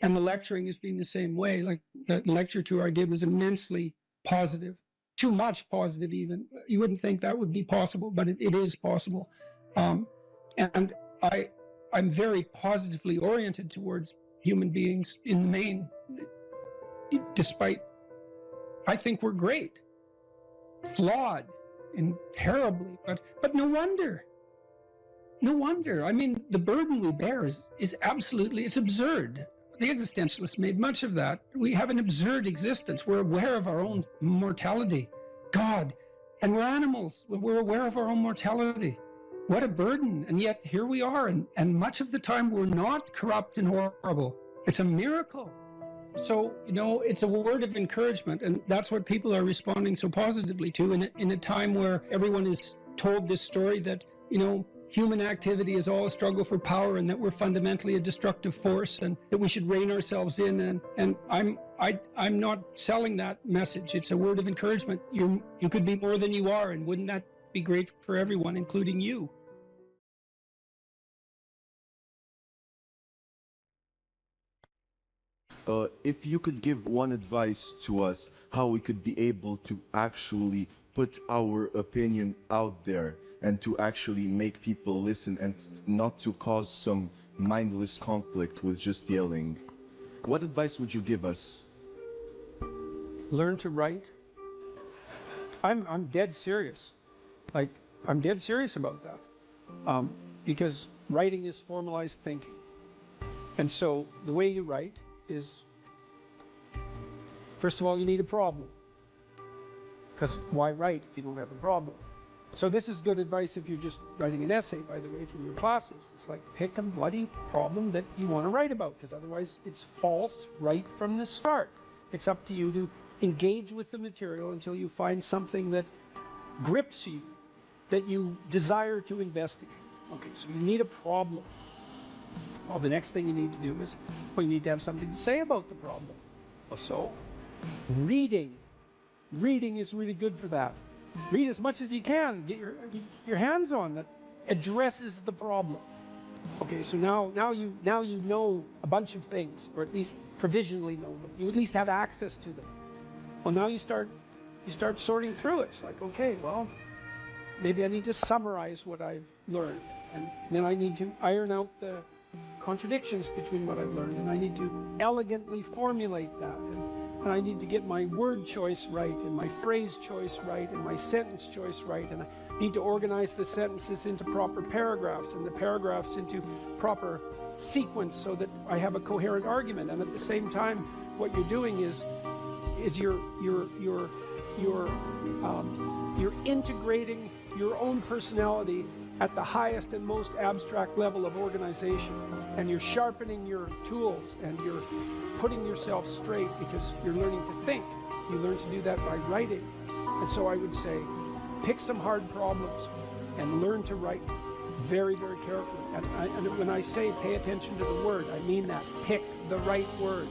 And the lecturing has been the same way. Like the lecture tour I did was immensely positive, too much positive even. You wouldn't think that would be possible, but it is possible. And I'm very positively oriented towards human beings in the main, despite I think we're great, flawed and terribly, but no wonder. No wonder. I mean, the burden we bear is absolutely, it's absurd. The existentialists made much of that. We have an absurd existence. We're aware of our own mortality. God, and we're animals. We're aware of our own mortality. What a burden. And yet here we are. And much of the time we're not corrupt and horrible. It's a miracle. So, you know, it's a word of encouragement. And that's what people are responding so positively to in a time where everyone is told this story that, you know, human activity is all a struggle for power, and that we're fundamentally a destructive force, and that we should rein ourselves in. And I'm not selling that message. It's a word of encouragement. You could be more than you are, and wouldn't that be great for everyone, including you? If you could give one advice to us, how we could be able to actually put our opinion out there and to actually make people listen and not to cause some mindless conflict with just yelling, what advice would you give us? Learn to write. I'm dead serious. Like, I'm dead serious about that. Because writing is formalized thinking. And so the way you write is, first of all, you need a problem. Because why write if you don't have a problem? So this is good advice if you're just writing an essay, by the way, from your classes. It's like, pick a bloody problem that you want to write about, because otherwise it's false right from the start. It's up to you to engage with the material until you find something that grips you, that you desire to investigate. Okay, so you need a problem. Well, the next thing you need to do is, well, you need to have something to say about the problem. So, reading is really good for that. Read as much as you can. Get your hands on that addresses the problem. Okay, so now you know a bunch of things, or at least provisionally know them. You at least have access to them. Well, now you start you start sorting through it. It's like, okay, well, maybe I need to summarize what I've learned, and then I need to iron out the contradictions between what I've learned, and I need to elegantly formulate that, and I need to get my word choice right, and my phrase choice right, and my sentence choice right, and I need to organize the sentences into proper paragraphs, and the paragraphs into proper sequence, so that I have a coherent argument. And at the same time, what you're doing is you're integrating your own personality at the highest and most abstract level of organization, and you're sharpening your tools, and you're putting yourself straight, because you're learning to think. You learn to do that by writing. And so I would say, pick some hard problems and learn to write very, very carefully. And when I say pay attention to the word, I mean that. Pick the right words,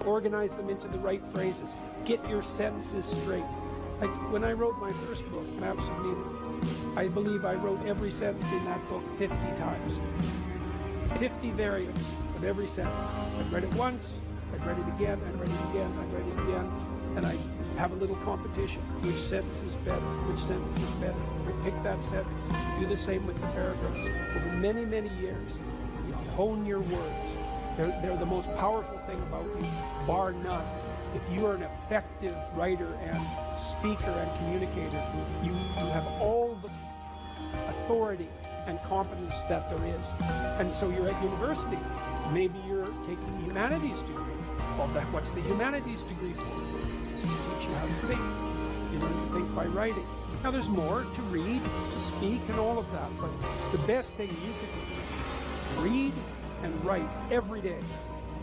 organize them into the right phrases, get your sentences straight. Like when I wrote my first book, Maps of Meaning, I believe I wrote every sentence in that book 50 times. 50 variants of every sentence. I'd read it once, I'd read it again, I'd read it again, I'd read it again, and I have a little competition. Which sentence is better? Which sentence is better? I pick that sentence. Do the same with the paragraphs. Over many, many years, you hone your words. They're the most powerful thing about you, bar none. If you are an effective writer and speaker and communicator, you have all the authority and competence that there is. And so you're at university. Maybe you're taking a humanities degree. Well, what's the humanities degree for? To teach you how to think. You learn to think by writing. Now there's more to read, to speak, and all of that, but the best thing you can do is read and write every day.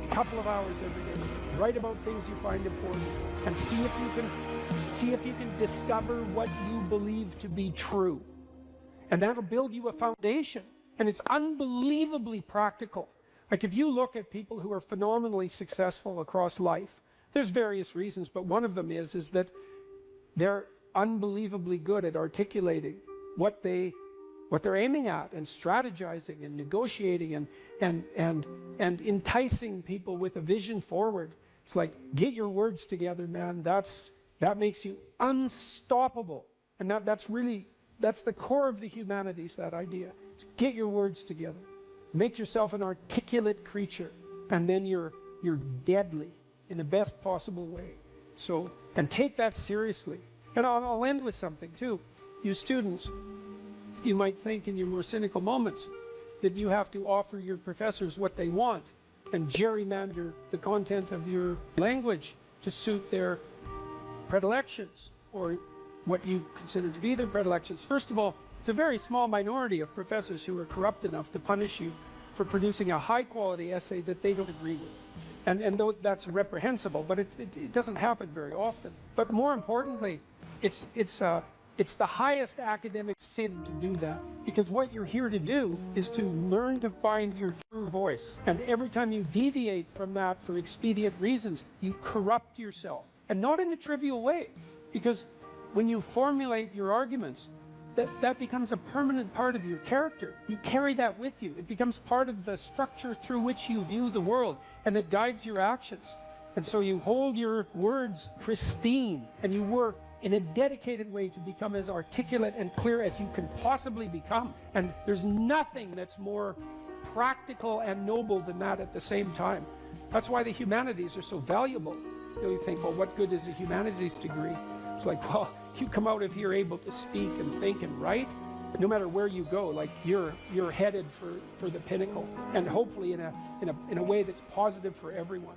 A couple of hours every day. Write about things you find important, and see if you can discover what you believe to be true. And that'll build you a foundation. And it's unbelievably practical. Like if you look at people who are phenomenally successful across life, there's various reasons, but one of them is that they're unbelievably good at articulating what they're aiming at, and strategizing and negotiating and enticing people with a vision forward. It's like, get your words together, man. That makes you unstoppable. And that's the core of the humanities, that idea. It's get your words together. Make yourself an articulate creature, and then you're deadly in the best possible way. So, and take that seriously. And I'll end with something too. You students, you might think in your more cynical moments that you have to offer your professors what they want and gerrymander the content of your language to suit their predilections, or what you consider to be their predilections. First of all, it's a very small minority of professors who are corrupt enough to punish you for producing a high-quality essay that they don't agree with. And though that's reprehensible, but it doesn't happen very often. But more importantly, it's the highest academic sin to do that, because what you're here to do is to learn to find your true voice. And every time you deviate from that for expedient reasons, you corrupt yourself. And not in a trivial way, because when you formulate your arguments, that becomes a permanent part of your character. You carry that with you. It becomes part of the structure through which you view the world, and it guides your actions. And so you hold your words pristine, and you work in a dedicated way to become as articulate and clear as you can possibly become. And there's nothing that's more practical and noble than that at the same time. That's why the humanities are so valuable. You think, well, what good is a humanities degree? It's like, well, you come out of here able to speak and think and write, no matter where you go, like you're headed for the pinnacle, and hopefully in a way that's positive for everyone.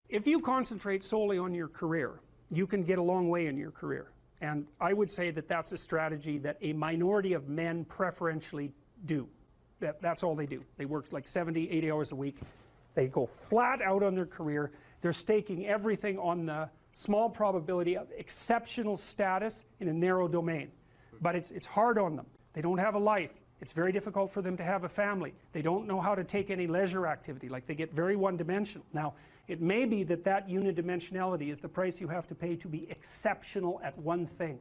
If you concentrate solely on your career, you can get a long way in your career. And I would say that that's a strategy that a minority of men preferentially do. That's all they do. They work like 70, 80 hours a week. They go flat out on their career. They're staking everything on the small probability of exceptional status in a narrow domain. But it's hard on them. They don't have a life. It's very difficult for them to have a family. They don't know how to take any leisure activity. Like, they get very one-dimensional. Now, it may be that unidimensionality is the price you have to pay to be exceptional at one thing,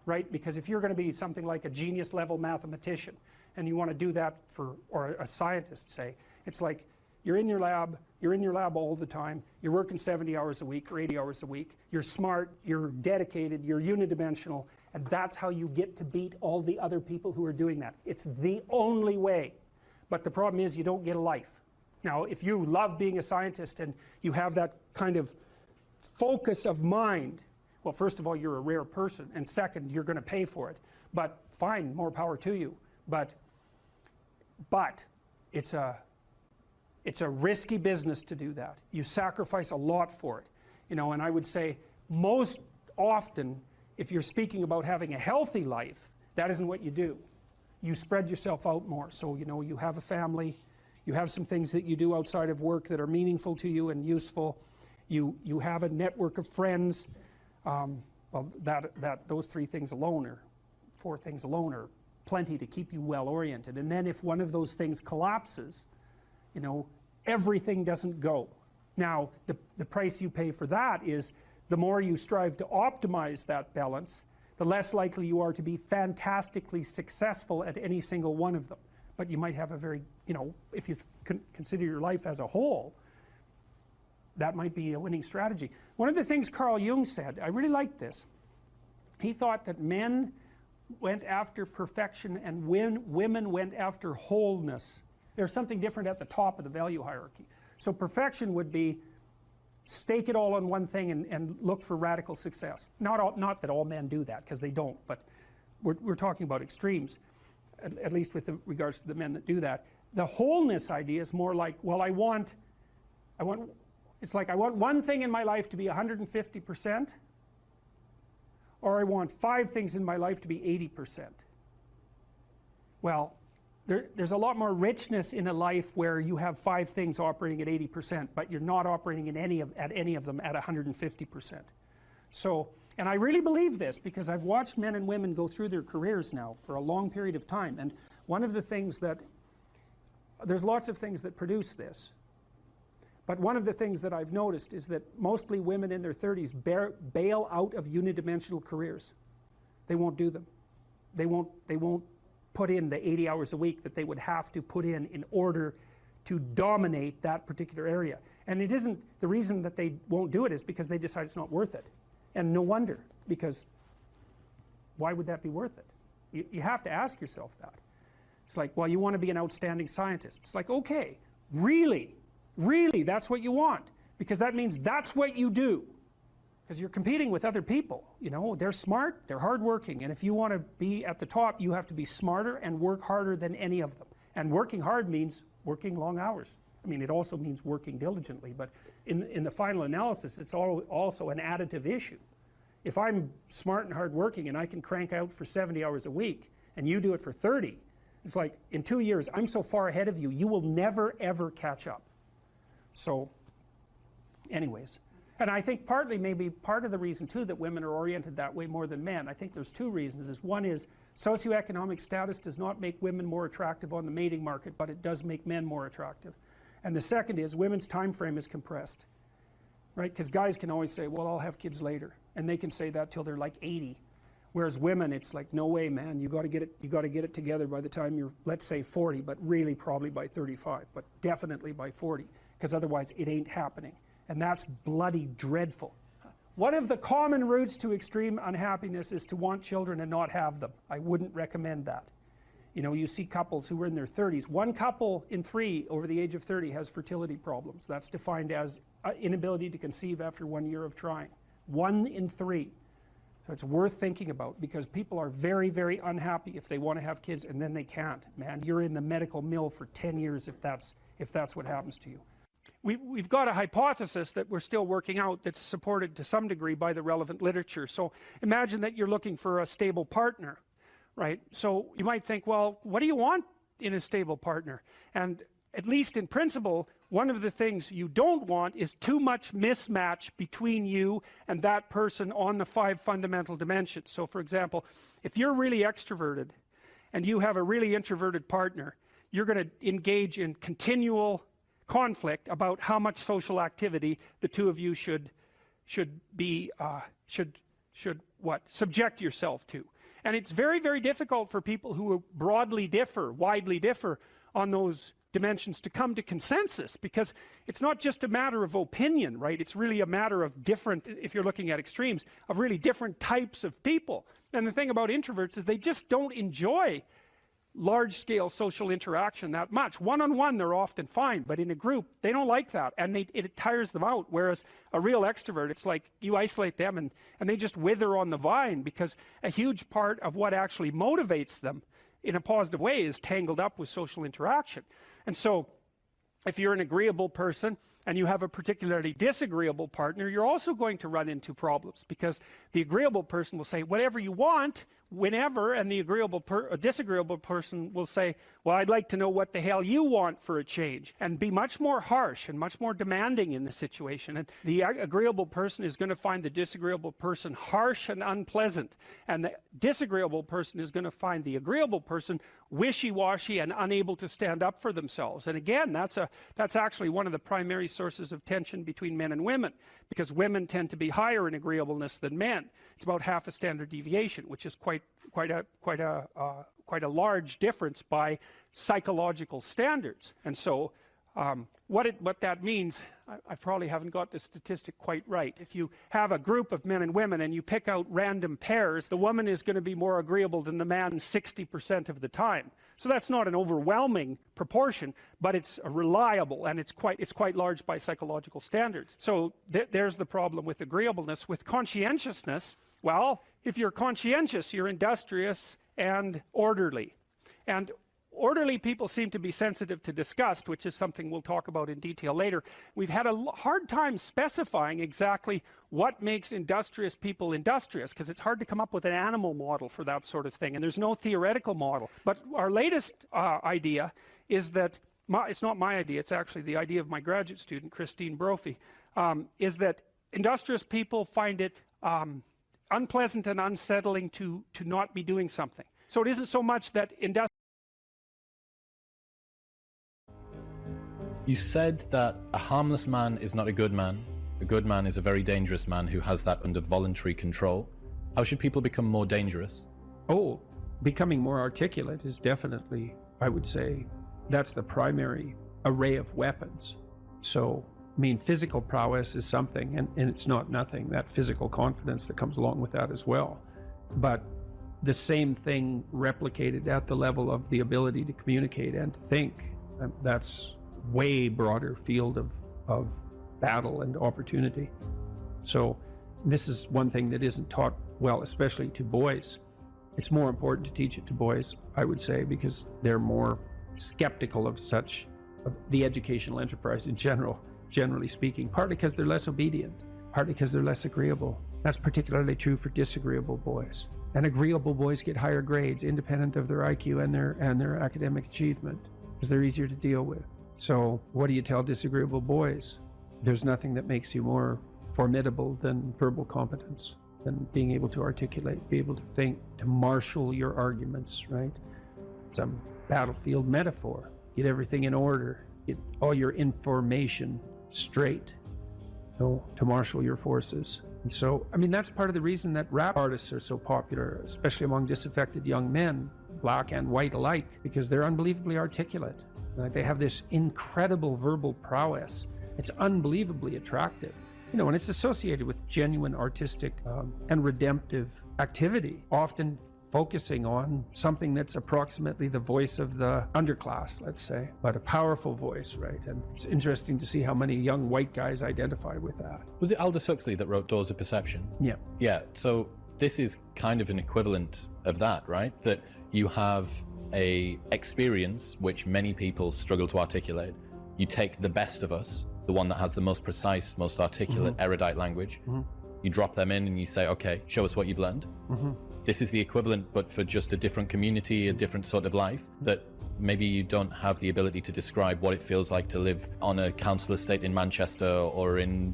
right? Because if you're going to be something like a genius level mathematician, and you want to do that or a scientist, say, it's like you're in your lab all the time, you're working 70 hours a week or 80 hours a week, you're smart, you're dedicated, you're unidimensional, and that's how you get to beat all the other people who are doing that. It's the only way. But the problem is you don't get a life. Now, if you love being a scientist and you have that kind of focus of mind, well, first of all, you're a rare person, and second, you're going to pay for it. But fine, more power to you. But it's a risky business to do that. You sacrifice a lot for it. You know, and I would say most often, if you're speaking about having a healthy life, that isn't what you do. You spread yourself out more. So, you know, you have a family, you have some things that you do outside of work that are meaningful to you and useful. You have a network of friends. Well, those 3 things alone, or 4 things alone, are plenty to keep you well oriented. And then if one of those things collapses, you know, everything doesn't go. Now, the price you pay for that is the more you strive to optimize that balance, the less likely you are to be fantastically successful at any single one of them. But you might have a very, you know, if you consider your life as a whole, that might be a winning strategy. One of the things Carl Jung said, I really liked this. He thought that men went after perfection and women went after wholeness. There's something different at the top of the value hierarchy. So perfection would be stake it all on one thing and look for radical success. Not that all men do that, because they don't, but we're talking about extremes, at least with regards to the men that do that. The wholeness idea is more like, well, it's like I want one thing in my life to be 150%, or I want 5 things in my life to be 80%. Well, there's a lot more richness in a life where you have 5 things operating at 80%, but you're not operating at any of them at 150%. So, and I really believe this because I've watched men and women go through their careers now for a long period of time, and one of the things that, there's lots of things that produce this, but one of the things that I've noticed is that mostly women in their 30s bail out of unidimensional careers. They won't do them. They won't put in the 80 hours a week that they would have to put in order to dominate that particular area. And it isn't, the reason that they won't do it is because they decide it's not worth it. And no wonder, because why would that be worth it? You have to ask yourself that. It's like, well, you want to be an outstanding scientist. It's like, okay, really, that's what you want, because that means that's what you do, because you're competing with other people. You know, they're smart, they're hardworking, and if you want to be at the top, you have to be smarter and work harder than any of them. And working hard means working long hours. I mean, it also means working diligently, but in the final analysis, it's also an additive issue. If I'm smart and hardworking and I can crank out for 70 hours a week, and you do it for 30, it's like, in 2 years, I'm so far ahead of you, you will never, ever catch up. So, anyways, and I think partly, maybe part of the reason too that women are oriented that way more than men, I think there's 2 reasons. One is socioeconomic status does not make women more attractive on the mating market, but it does make men more attractive. And the second is women's time frame is compressed, right? Because guys can always say, well, I'll have kids later, and they can say that till they're like 80. Whereas women, it's like, no way, man, you got to get it together by the time you're, let's say 40, but really probably by 35, but definitely by 40. Because otherwise it ain't happening. And that's bloody dreadful. One of the common routes to extreme unhappiness is to want children and not have them. I wouldn't recommend that. You know, you see couples who are in their 30s. 1 couple in 3 over the age of 30 has fertility problems. That's defined as inability to conceive after 1 year of trying. 1 in 3. So it's worth thinking about, because people are very, very unhappy if they want to have kids and then they can't. Man, you're in the medical mill for 10 years if that's what happens to you. We've got a hypothesis that we're still working out that's supported to some degree by the relevant literature. So imagine that you're looking for a stable partner, right? So you might think, well, what do you want in a stable partner? And at least in principle, one of the things you don't want is too much mismatch between you and that person on the 5 fundamental dimensions. So for example, if you're really extroverted and you have a really introverted partner, you're going to engage in continual conflict about how much social activity the 2 of you should subject yourself to. And it's very, very difficult for people who widely differ on those dimensions to come to consensus, because it's not just a matter of opinion, right? It's really a matter of different, if you're looking at extremes, of really different types of people. And the thing about introverts is they just don't enjoy large-scale social interaction that much. One-on-one, they're often fine, but in a group, they don't like that, and it tires them out. Whereas a real extrovert, it's like you isolate them, and they just wither on the vine, because a huge part of what actually motivates them in a positive way is tangled up with social interaction. And so, if you're an agreeable person and you have a particularly disagreeable partner, you're also going to run into problems, because the agreeable person will say whatever you want, whenever, and the disagreeable person will say, well, I'd like to know what the hell you want for a change, and be much more harsh and much more demanding in the situation. And the agreeable person is going to find the disagreeable person harsh and unpleasant, and the disagreeable person is going to find the agreeable person wishy-washy and unable to stand up for themselves. And again, that's actually one of the primary sources of tension between men and women, because women tend to be higher in agreeableness than men. It's about half a standard deviation, which is quite a large difference by psychological standards. And so what that means, I probably haven't got the statistic quite right. If you have a group of men and women and you pick out random pairs, the woman is going to be more agreeable than the man 60% of the time. So that's not an overwhelming proportion, but it's reliable, and it's quite large by psychological standards. So there's the problem with agreeableness. With conscientiousness, well, if you're conscientious, you're industrious and orderly. And orderly people seem to be sensitive to disgust, which is something we'll talk about in detail later. We've had a hard time specifying exactly what makes industrious people industrious, because it's hard to come up with an animal model for that sort of thing, and there's no theoretical model. But our latest idea is that, it's not my idea, it's actually the idea of my graduate student, Christine Brophy, is that industrious people find it unpleasant and unsettling to not be doing something. So it isn't so much that You said that a harmless man is not a good man. A good man is a very dangerous man who has that under voluntary control. How should people become more dangerous? Oh, becoming more articulate is definitely, I would say, that's the primary array of weapons. So, I mean, physical prowess is something, and it's not nothing, that physical confidence that comes along with that as well. But the same thing replicated at the level of the ability to communicate and to think, that's way broader field of battle and opportunity. So this is one thing that isn't taught well, especially to boys. It's more important to teach it to boys, I would say, because they're more skeptical of the educational enterprise in general, generally speaking, partly because they're less obedient, partly because they're less agreeable. That's particularly true for disagreeable boys. And agreeable boys get higher grades independent of their IQ and their academic achievement, because they're easier to deal with. So what do you tell disagreeable boys? There's nothing that makes you more formidable than verbal competence, than being able to articulate, be able to think, to marshal your arguments, right? It's a battlefield metaphor. Get everything in order, get all your information straight, to marshal your forces. And so, I mean, that's part of the reason that rap artists are so popular, especially among disaffected young men, black and white alike, because they're unbelievably articulate. They have this incredible verbal prowess. It's unbelievably attractive, and it's associated with genuine artistic and redemptive activity, often focusing on something that's approximately the voice of the underclass, let's say, but a powerful voice, right? And it's interesting to see how many young white guys identify with that. Was it Aldous Huxley that wrote Doors of Perception? Yeah. Yeah, so this is kind of an equivalent of that, right? That you have a experience which many people struggle to articulate. You take the best of us, the one that has the most precise, most articulate, erudite language. You drop them in and you say, okay, show us what you've learned. This is the equivalent, but for just a different community, a different sort of life, that maybe you don't have the ability to describe what it feels like to live on a council estate in Manchester or in,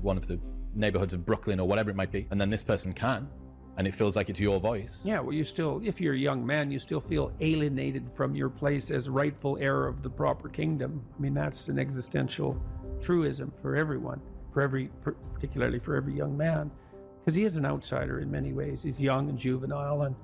one of the neighborhoods of Brooklyn or whatever it might be. And then this person can, and it feels like it's your voice. Yeah, well, you still, if you're a young man, you still feel alienated from your place as rightful heir of the proper kingdom. I mean, that's an existential truism for everyone, particularly for every young man, because he is an outsider in many ways. He's young and juvenile, and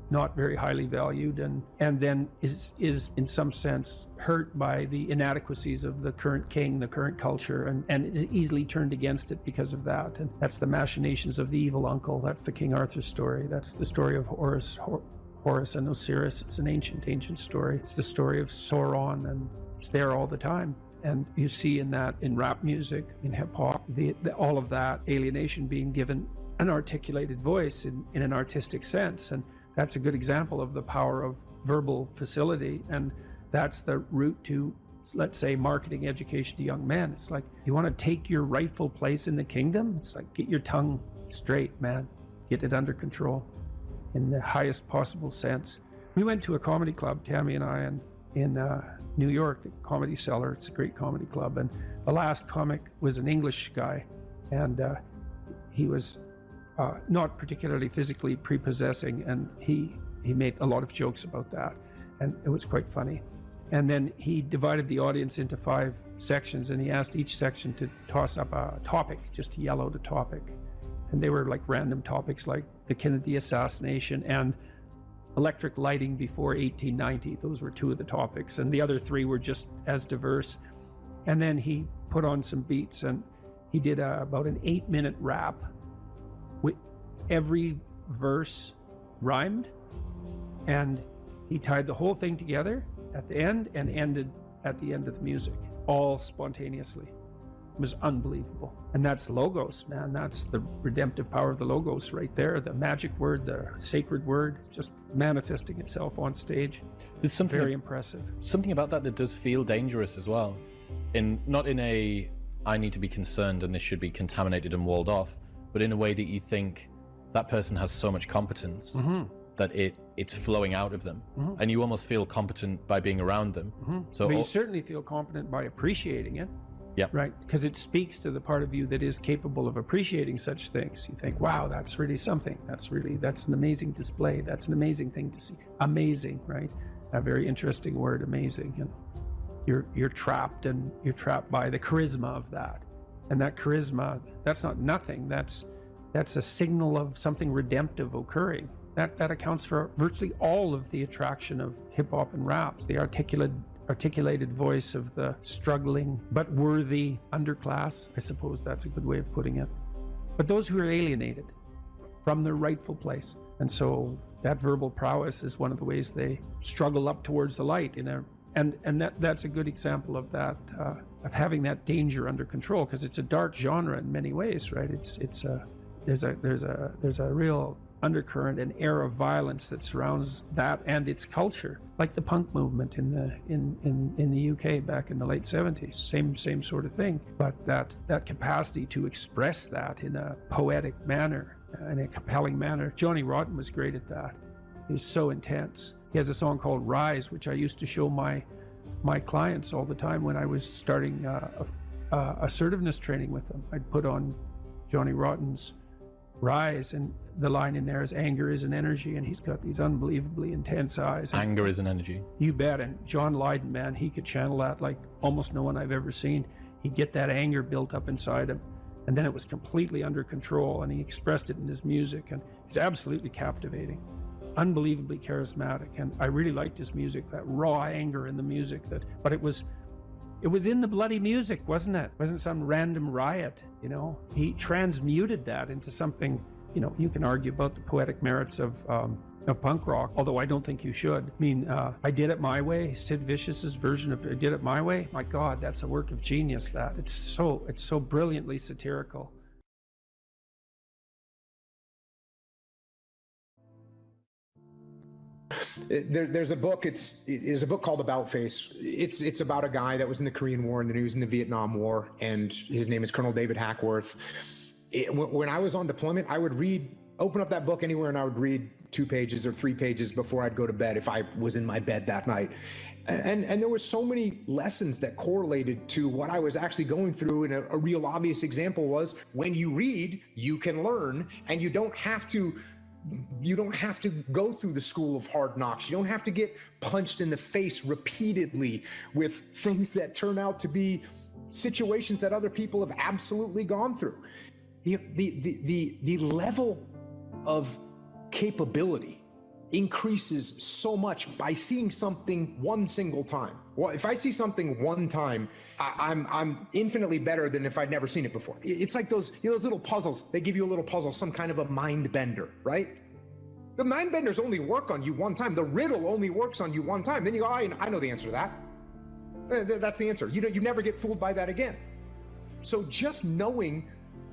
not very highly valued, and then is in some sense hurt by the inadequacies of the current king, the current culture, and is easily turned against it because of that. And that's the machinations of the evil uncle. That's the King Arthur story. That's the story of Horus and Osiris. It's an ancient story. It's the story of Sauron, and it's there all the time. And you see in that, in rap music, in hip hop, all of that alienation being given an articulated voice in an artistic sense. And that's a good example of the power of verbal facility. And that's the route to, let's say, marketing education to young men. It's like, you want to take your rightful place in the kingdom? It's like, get your tongue straight, man. Get it under control in the highest possible sense. We went to a comedy club, Tammy and I, in New York, the Comedy Cellar. It's a great comedy club. And the last comic was an English guy. And he was not particularly physically prepossessing, and he made a lot of jokes about that, and it was quite funny. And then he divided the audience into 5 sections, and he asked each section to toss up a topic, just to yell out a topic. And they were like random topics, like the Kennedy assassination and electric lighting before 1890. Those were 2 of the topics, and the other 3 were just as diverse. And then he put on some beats, and he did about an 8-minute rap. Every verse rhymed, and he tied the whole thing together at the end and ended at the end of the music, all spontaneously. It was unbelievable. And that's logos, man. That's the redemptive power of the logos right there. The magic word, the sacred word, just manifesting itself on stage. There's something very impressive. Something about that does feel dangerous as well. Not in a, I need to be concerned and this should be contaminated and walled off, but in a way that you think that person has so much competence that it's flowing out of them, and you almost feel competent by being around them. But you certainly feel competent by appreciating it. Yeah. Right. Because it speaks to the part of you that is capable of appreciating such things. You think, wow, that's really something. That's an amazing display. That's an amazing thing to see. Amazing, right? A very interesting word, amazing. And you're trapped by the charisma of that. And that charisma, that's not nothing. That's a signal of something redemptive occurring. That accounts for virtually all of the attraction of hip hop and raps. The articulated voice of the struggling but worthy underclass. I suppose that's a good way of putting it. But those who are alienated from their rightful place. And so that verbal prowess is one of the ways they struggle up towards the light and that's a good example of that, of having that danger under control, because it's a dark genre in many ways, right? There's a real undercurrent and air of violence that surrounds that and its culture, like the punk movement in the UK back in the late 70s. Same sort of thing, but that capacity to express that in a poetic manner, in a compelling manner. Johnny Rotten was great at that. He was so intense. He has a song called Rise, which I used to show my clients all the time when I was starting assertiveness training with them. I'd put on Johnny Rotten's Rise, and the line in there is anger is an energy, and he's got these unbelievably intense eyes. Anger is an energy. You bet. And John Lydon, man, he could channel that like almost no one I've ever seen. He'd get that anger built up inside him, and then it was completely under control, and he expressed it in his music, and it's absolutely captivating, unbelievably charismatic. And I really liked his music, that raw anger in the music. But it was in the bloody music, wasn't it? It wasn't some random riot, you know? He transmuted that into something, you know, you can argue about the poetic merits of punk rock, although I don't think you should. I mean, I Did It My Way, Sid Vicious's version of I Did It My Way. My God, that's a work of genius, that. It's so brilliantly satirical. There's a book. It's a book called About Face. It's about a guy that was in the Korean War and then he was in the Vietnam War, and his name is Colonel David Hackworth. When I was on deployment, I would open up that book anywhere, and I would read 2 pages or 3 pages before I'd go to bed if I was in my bed that night. And there were so many lessons that correlated to what I was actually going through. And a real obvious example was, when you read, you can learn, and you don't have to go through the school of hard knocks. You don't have to get punched in the face repeatedly with things that turn out to be situations that other people have absolutely gone through. The level of capability increases so much by seeing something one single time. Well, if I see something one time, I'm infinitely better than if I'd never seen it before. It's like those little puzzles. They give you a little puzzle, some kind of a mind bender, right? The mind benders only work on you one time. The riddle only works on you one time. Then you go, I know the answer to that. That's the answer. You never get fooled by that again. So just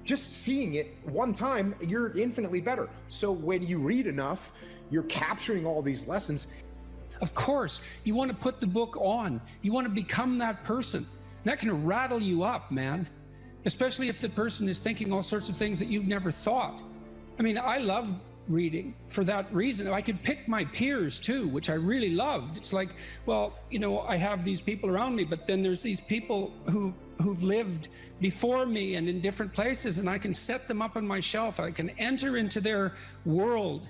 seeing it one time, you're infinitely better. So when you read enough, you're capturing all these lessons. Of course, you want to put the book on. You want to become that person. That can rattle you up, man. Especially if the person is thinking all sorts of things that you've never thought. I mean, I love reading for that reason. I could pick my peers too, which I really loved. It's like, well, I have these people around me, but then there's these people who've lived before me and in different places, and I can set them up on my shelf. I can enter into their world,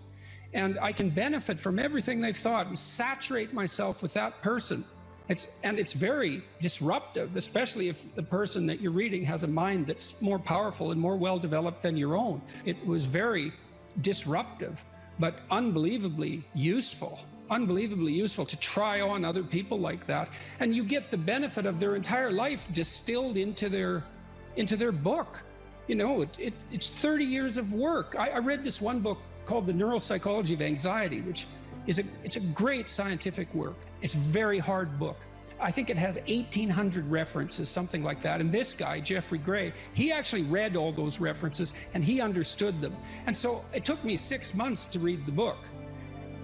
and I can benefit from everything they've thought and saturate myself with that person. It's very disruptive, especially if the person that you're reading has a mind that's more powerful and more well-developed than your own. It was very disruptive, but unbelievably useful to try on other people like that. And you get the benefit of their entire life distilled into their book. It's 30 years of work. I read this one book called The Neuropsychology of Anxiety, which it's a great scientific work. It's a very hard book. I think it has 1,800 references, something like that. And this guy, Jeffrey Gray, he actually read all those references and he understood them. And so it took me 6 months to read the book,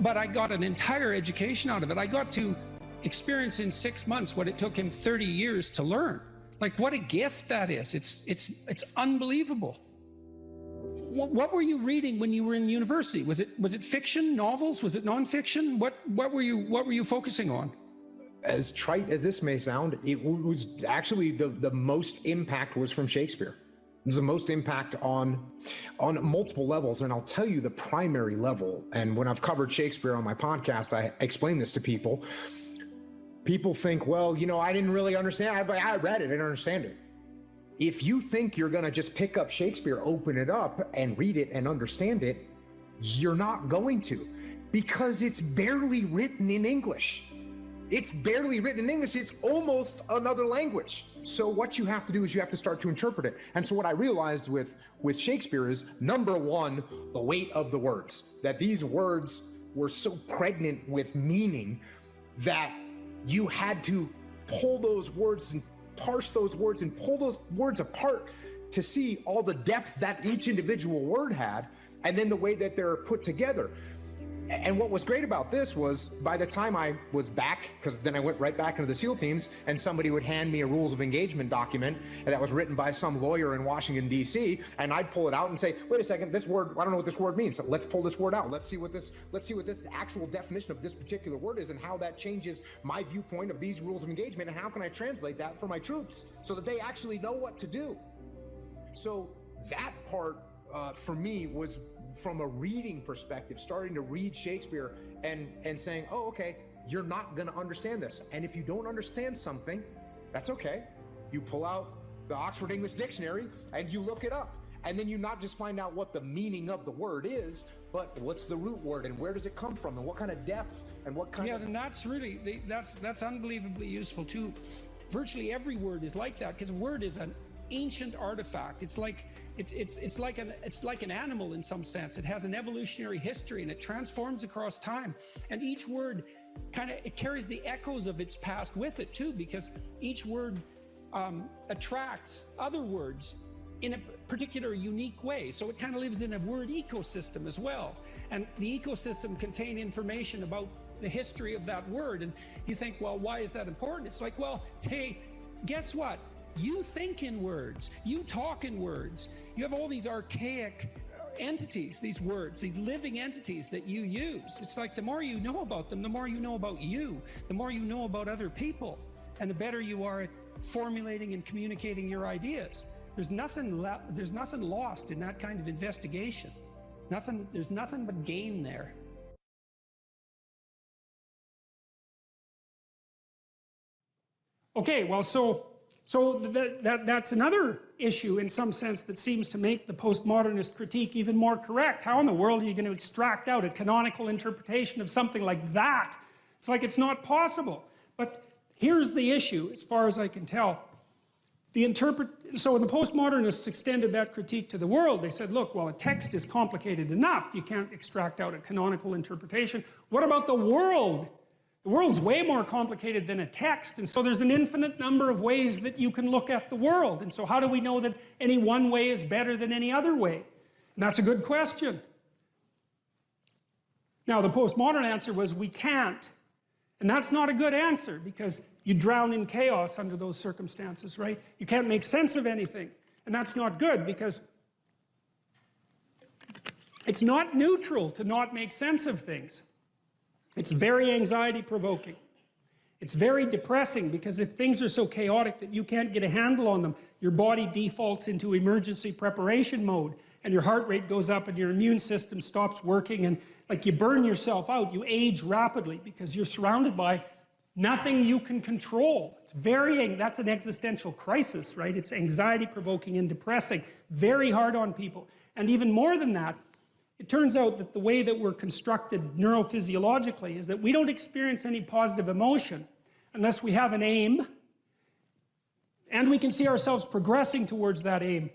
but I got an entire education out of it. I got to experience in 6 months what it took him 30 years to learn. Like, what a gift that is. It's unbelievable. What were you reading when you were in university? Was it fiction, novels? Was it nonfiction? What were you focusing on? As trite as this may sound, it was actually the most impact was from Shakespeare. It was the most impact on multiple levels. And I'll tell you the primary level. And when I've covered Shakespeare on my podcast, I explain this to people. People think, well, I didn't really understand. I read it, I didn't understand it. If you think you're going to just pick up Shakespeare, open it up and read it and understand it, you're not going to, because it's barely written in English. It's barely written in English. It's almost another language. So what you have to do is you have to start to interpret it. And so what I realized with Shakespeare is, number one, the weight of the words, that these words were so pregnant with meaning that you had to pull those words and parse those words and pull those words apart to see all the depth that each individual word had, and then the way that they're put together. And what was great about this was, by the time I was back, because then I went right back into the SEAL teams, and somebody would hand me a rules of engagement document that was written by some lawyer in Washington, D.C., and I'd pull it out and say, wait a second, this word, I don't know what this word means. So let's pull this word out. Let's see what this actual definition of this particular word is, and how that changes my viewpoint of these rules of engagement, and how can I translate that for my troops so that they actually know what to do. So that part for me was, from a reading perspective, starting to read Shakespeare and saying, oh, okay, you're not going to understand this. And if you don't understand something, that's okay. You pull out the Oxford English Dictionary and you look it up. And then you not just find out what the meaning of the word is, but what's the root word and where does it come from and what kind of depth and what kind of... Yeah, and that's really, that's unbelievably useful too. Virtually every word is like that, because a word is an ancient artifact. It's like an animal in some sense. It has an evolutionary history and it transforms across time. And each word it carries the echoes of its past with it too, because each word attracts other words in a particular unique way. So it kind of lives in a word ecosystem as well. And the ecosystem contains information about the history of that word. And you think, well, why is that important? It's like, well, hey, guess what? You think in words, you talk in words, you have all these archaic entities, these words, these living entities that you use. It's like the more you know about them, the more you know about you, the more you know about other people, and the better you are at formulating and communicating your ideas. There's nothing lost in that kind of investigation. There's nothing but gain there. Okay, well, so So that's another issue in some sense that seems to make the postmodernist critique even more correct. How in the world are you going to extract out a canonical interpretation of something like that? It's like it's not possible. But here's the issue, as far as I can tell. So when the postmodernists extended that critique to the world, they said, look, well, a text is complicated enough. You can't extract out a canonical interpretation. What about the world? The world's way more complicated than a text, and so there's an infinite number of ways that you can look at the world. And so how do we know that any one way is better than any other way? And that's a good question. Now, the postmodern answer was we can't. And that's not a good answer, because you drown in chaos under those circumstances, right? You can't make sense of anything. And that's not good, because it's not neutral to not make sense of things. It's very anxiety-provoking. It's very depressing, because if things are so chaotic that you can't get a handle on them, your body defaults into emergency preparation mode, and your heart rate goes up and your immune system stops working, and like you burn yourself out, you age rapidly because you're surrounded by nothing you can control. That's an existential crisis, right? It's anxiety-provoking and depressing, very hard on people. And even more than that, it turns out that the way that we're constructed neurophysiologically is that we don't experience any positive emotion unless we have an aim and we can see ourselves progressing towards that aim.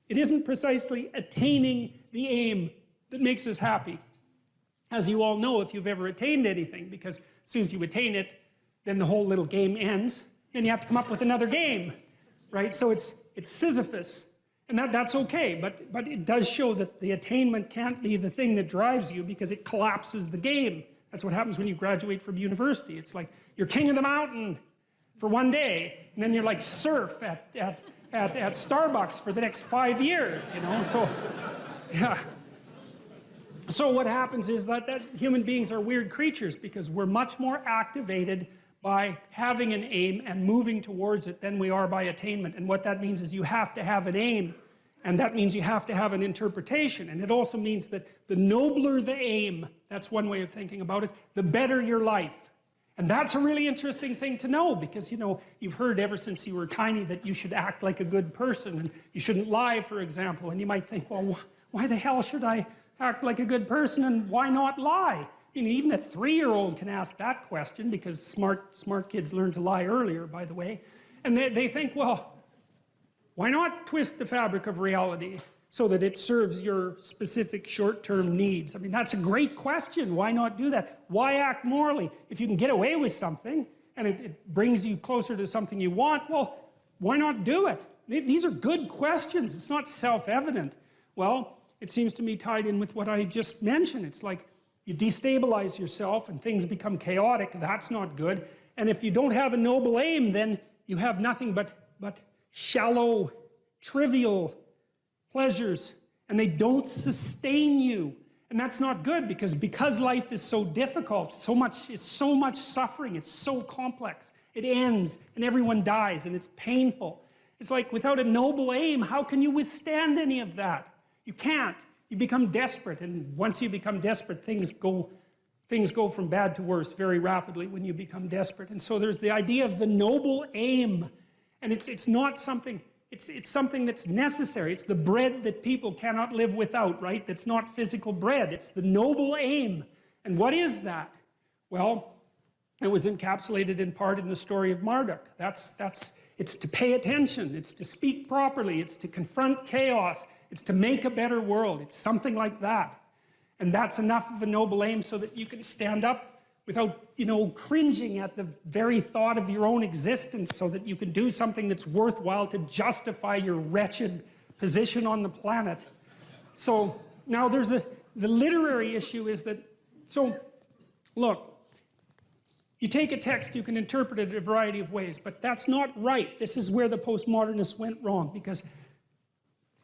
It isn't precisely attaining the aim that makes us happy. As you all know, if you've ever attained anything, because as soon as you attain it, then the whole little game ends, then you have to come up with another game, right? So it's Sisyphus. And that's okay, but it does show that the attainment can't be the thing that drives you, because it collapses the game. That's what happens when you graduate from university. It's like you're king of the mountain for one day, and then you're like surf at Starbucks for the next 5 years, you know? So, yeah. So what happens is that human beings are weird creatures, because we're much more activated by having an aim and moving towards it than we are by attainment. And what that means is you have to have an aim, and that means you have to have an interpretation. And it also means that the nobler the aim, that's one way of thinking about it, the better your life. And that's a really interesting thing to know, because, you know, you've heard ever since you were tiny that you should act like a good person, and you shouldn't lie, for example. And you might think, well, why the hell should I act like a good person, and why not lie? I mean, even a 3-year-old can ask that question, because smart kids learn to lie earlier, by the way. And they think, well, why not twist the fabric of reality so that it serves your specific short-term needs? I mean, that's a great question. Why not do that? Why act morally? If you can get away with something and it brings you closer to something you want, well, why not do it? These are good questions. It's not self-evident. Well, it seems to me tied in with what I just mentioned. It's like, you destabilize yourself and things become chaotic. That's not good. And if you don't have a noble aim, then you have nothing but shallow, trivial pleasures, and they don't sustain you. And that's not good, because life is so difficult, it's so much suffering, it's so complex. It ends, and everyone dies, and it's painful. It's like, without a noble aim, how can you withstand any of that? You can't. You become desperate, and once you become desperate, things go from bad to worse very rapidly when you become desperate. And so there's the idea of the noble aim, and it's not something, it's something that's necessary. It's the bread that people cannot live without, right? That's not physical bread. It's the noble aim. And what is that? Well, it was encapsulated in part in the story of Marduk. It's to pay attention. It's to speak properly. It's to confront chaos. It's to make a better world. It's something like that. And that's enough of a noble aim so that you can stand up without, cringing at the very thought of your own existence, so that you can do something that's worthwhile to justify your wretched position on the planet. So now the literary issue is that, look, you take a text, you can interpret it a variety of ways, but that's not right. This is where the postmodernists went wrong, because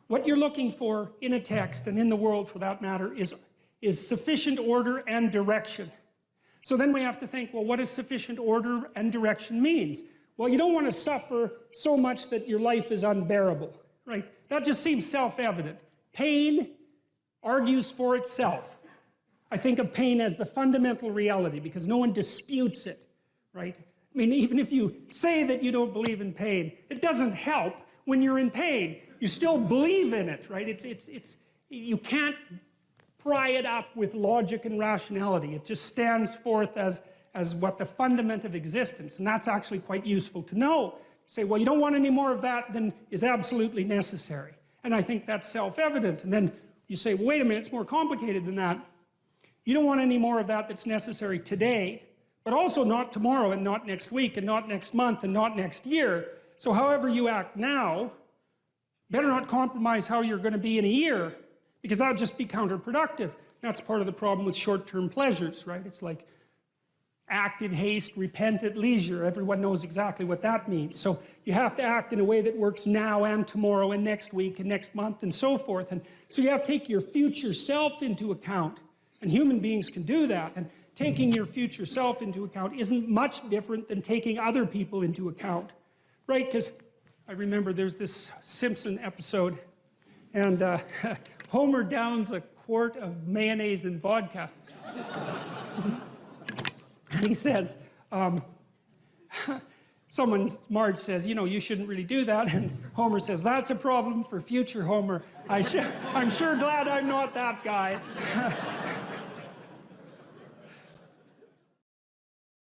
what you're looking for in a text, and in the world for that matter, is sufficient order and direction. So then we have to think, well, what does sufficient order and direction means? Well, you don't want to suffer so much that your life is unbearable, right? That just seems self-evident. Pain argues for itself. I think of pain as the fundamental reality, because no one disputes it, right? I mean, even if you say that you don't believe in pain, it doesn't help when you're in pain. You still believe in it, right? You can't pry it up with logic and rationality. It just stands forth as what the fundament of existence, and that's actually quite useful to know. Say, well, you don't want any more of that than is absolutely necessary. And I think that's self-evident. And then you say, well, wait a minute, it's more complicated than that. You don't want any more of that that's necessary today, but also not tomorrow and not next week and not next month and not next year. So however you act now, better not compromise how you're going to be in a year, because that would just be counterproductive. That's part of the problem with short-term pleasures, right? It's like act in haste, repent at leisure. Everyone knows exactly what that means. So you have to act in a way that works now and tomorrow and next week and next month and so forth. And so you have to take your future self into account. And human beings can do that. And taking your future self into account isn't much different than taking other people into account, right? Because I remember there's this Simpson episode, and Homer downs a quart of mayonnaise and vodka. And he says, Marge says, you know, you shouldn't really do that. And Homer says, that's a problem for future Homer. I'm sure glad I'm not that guy.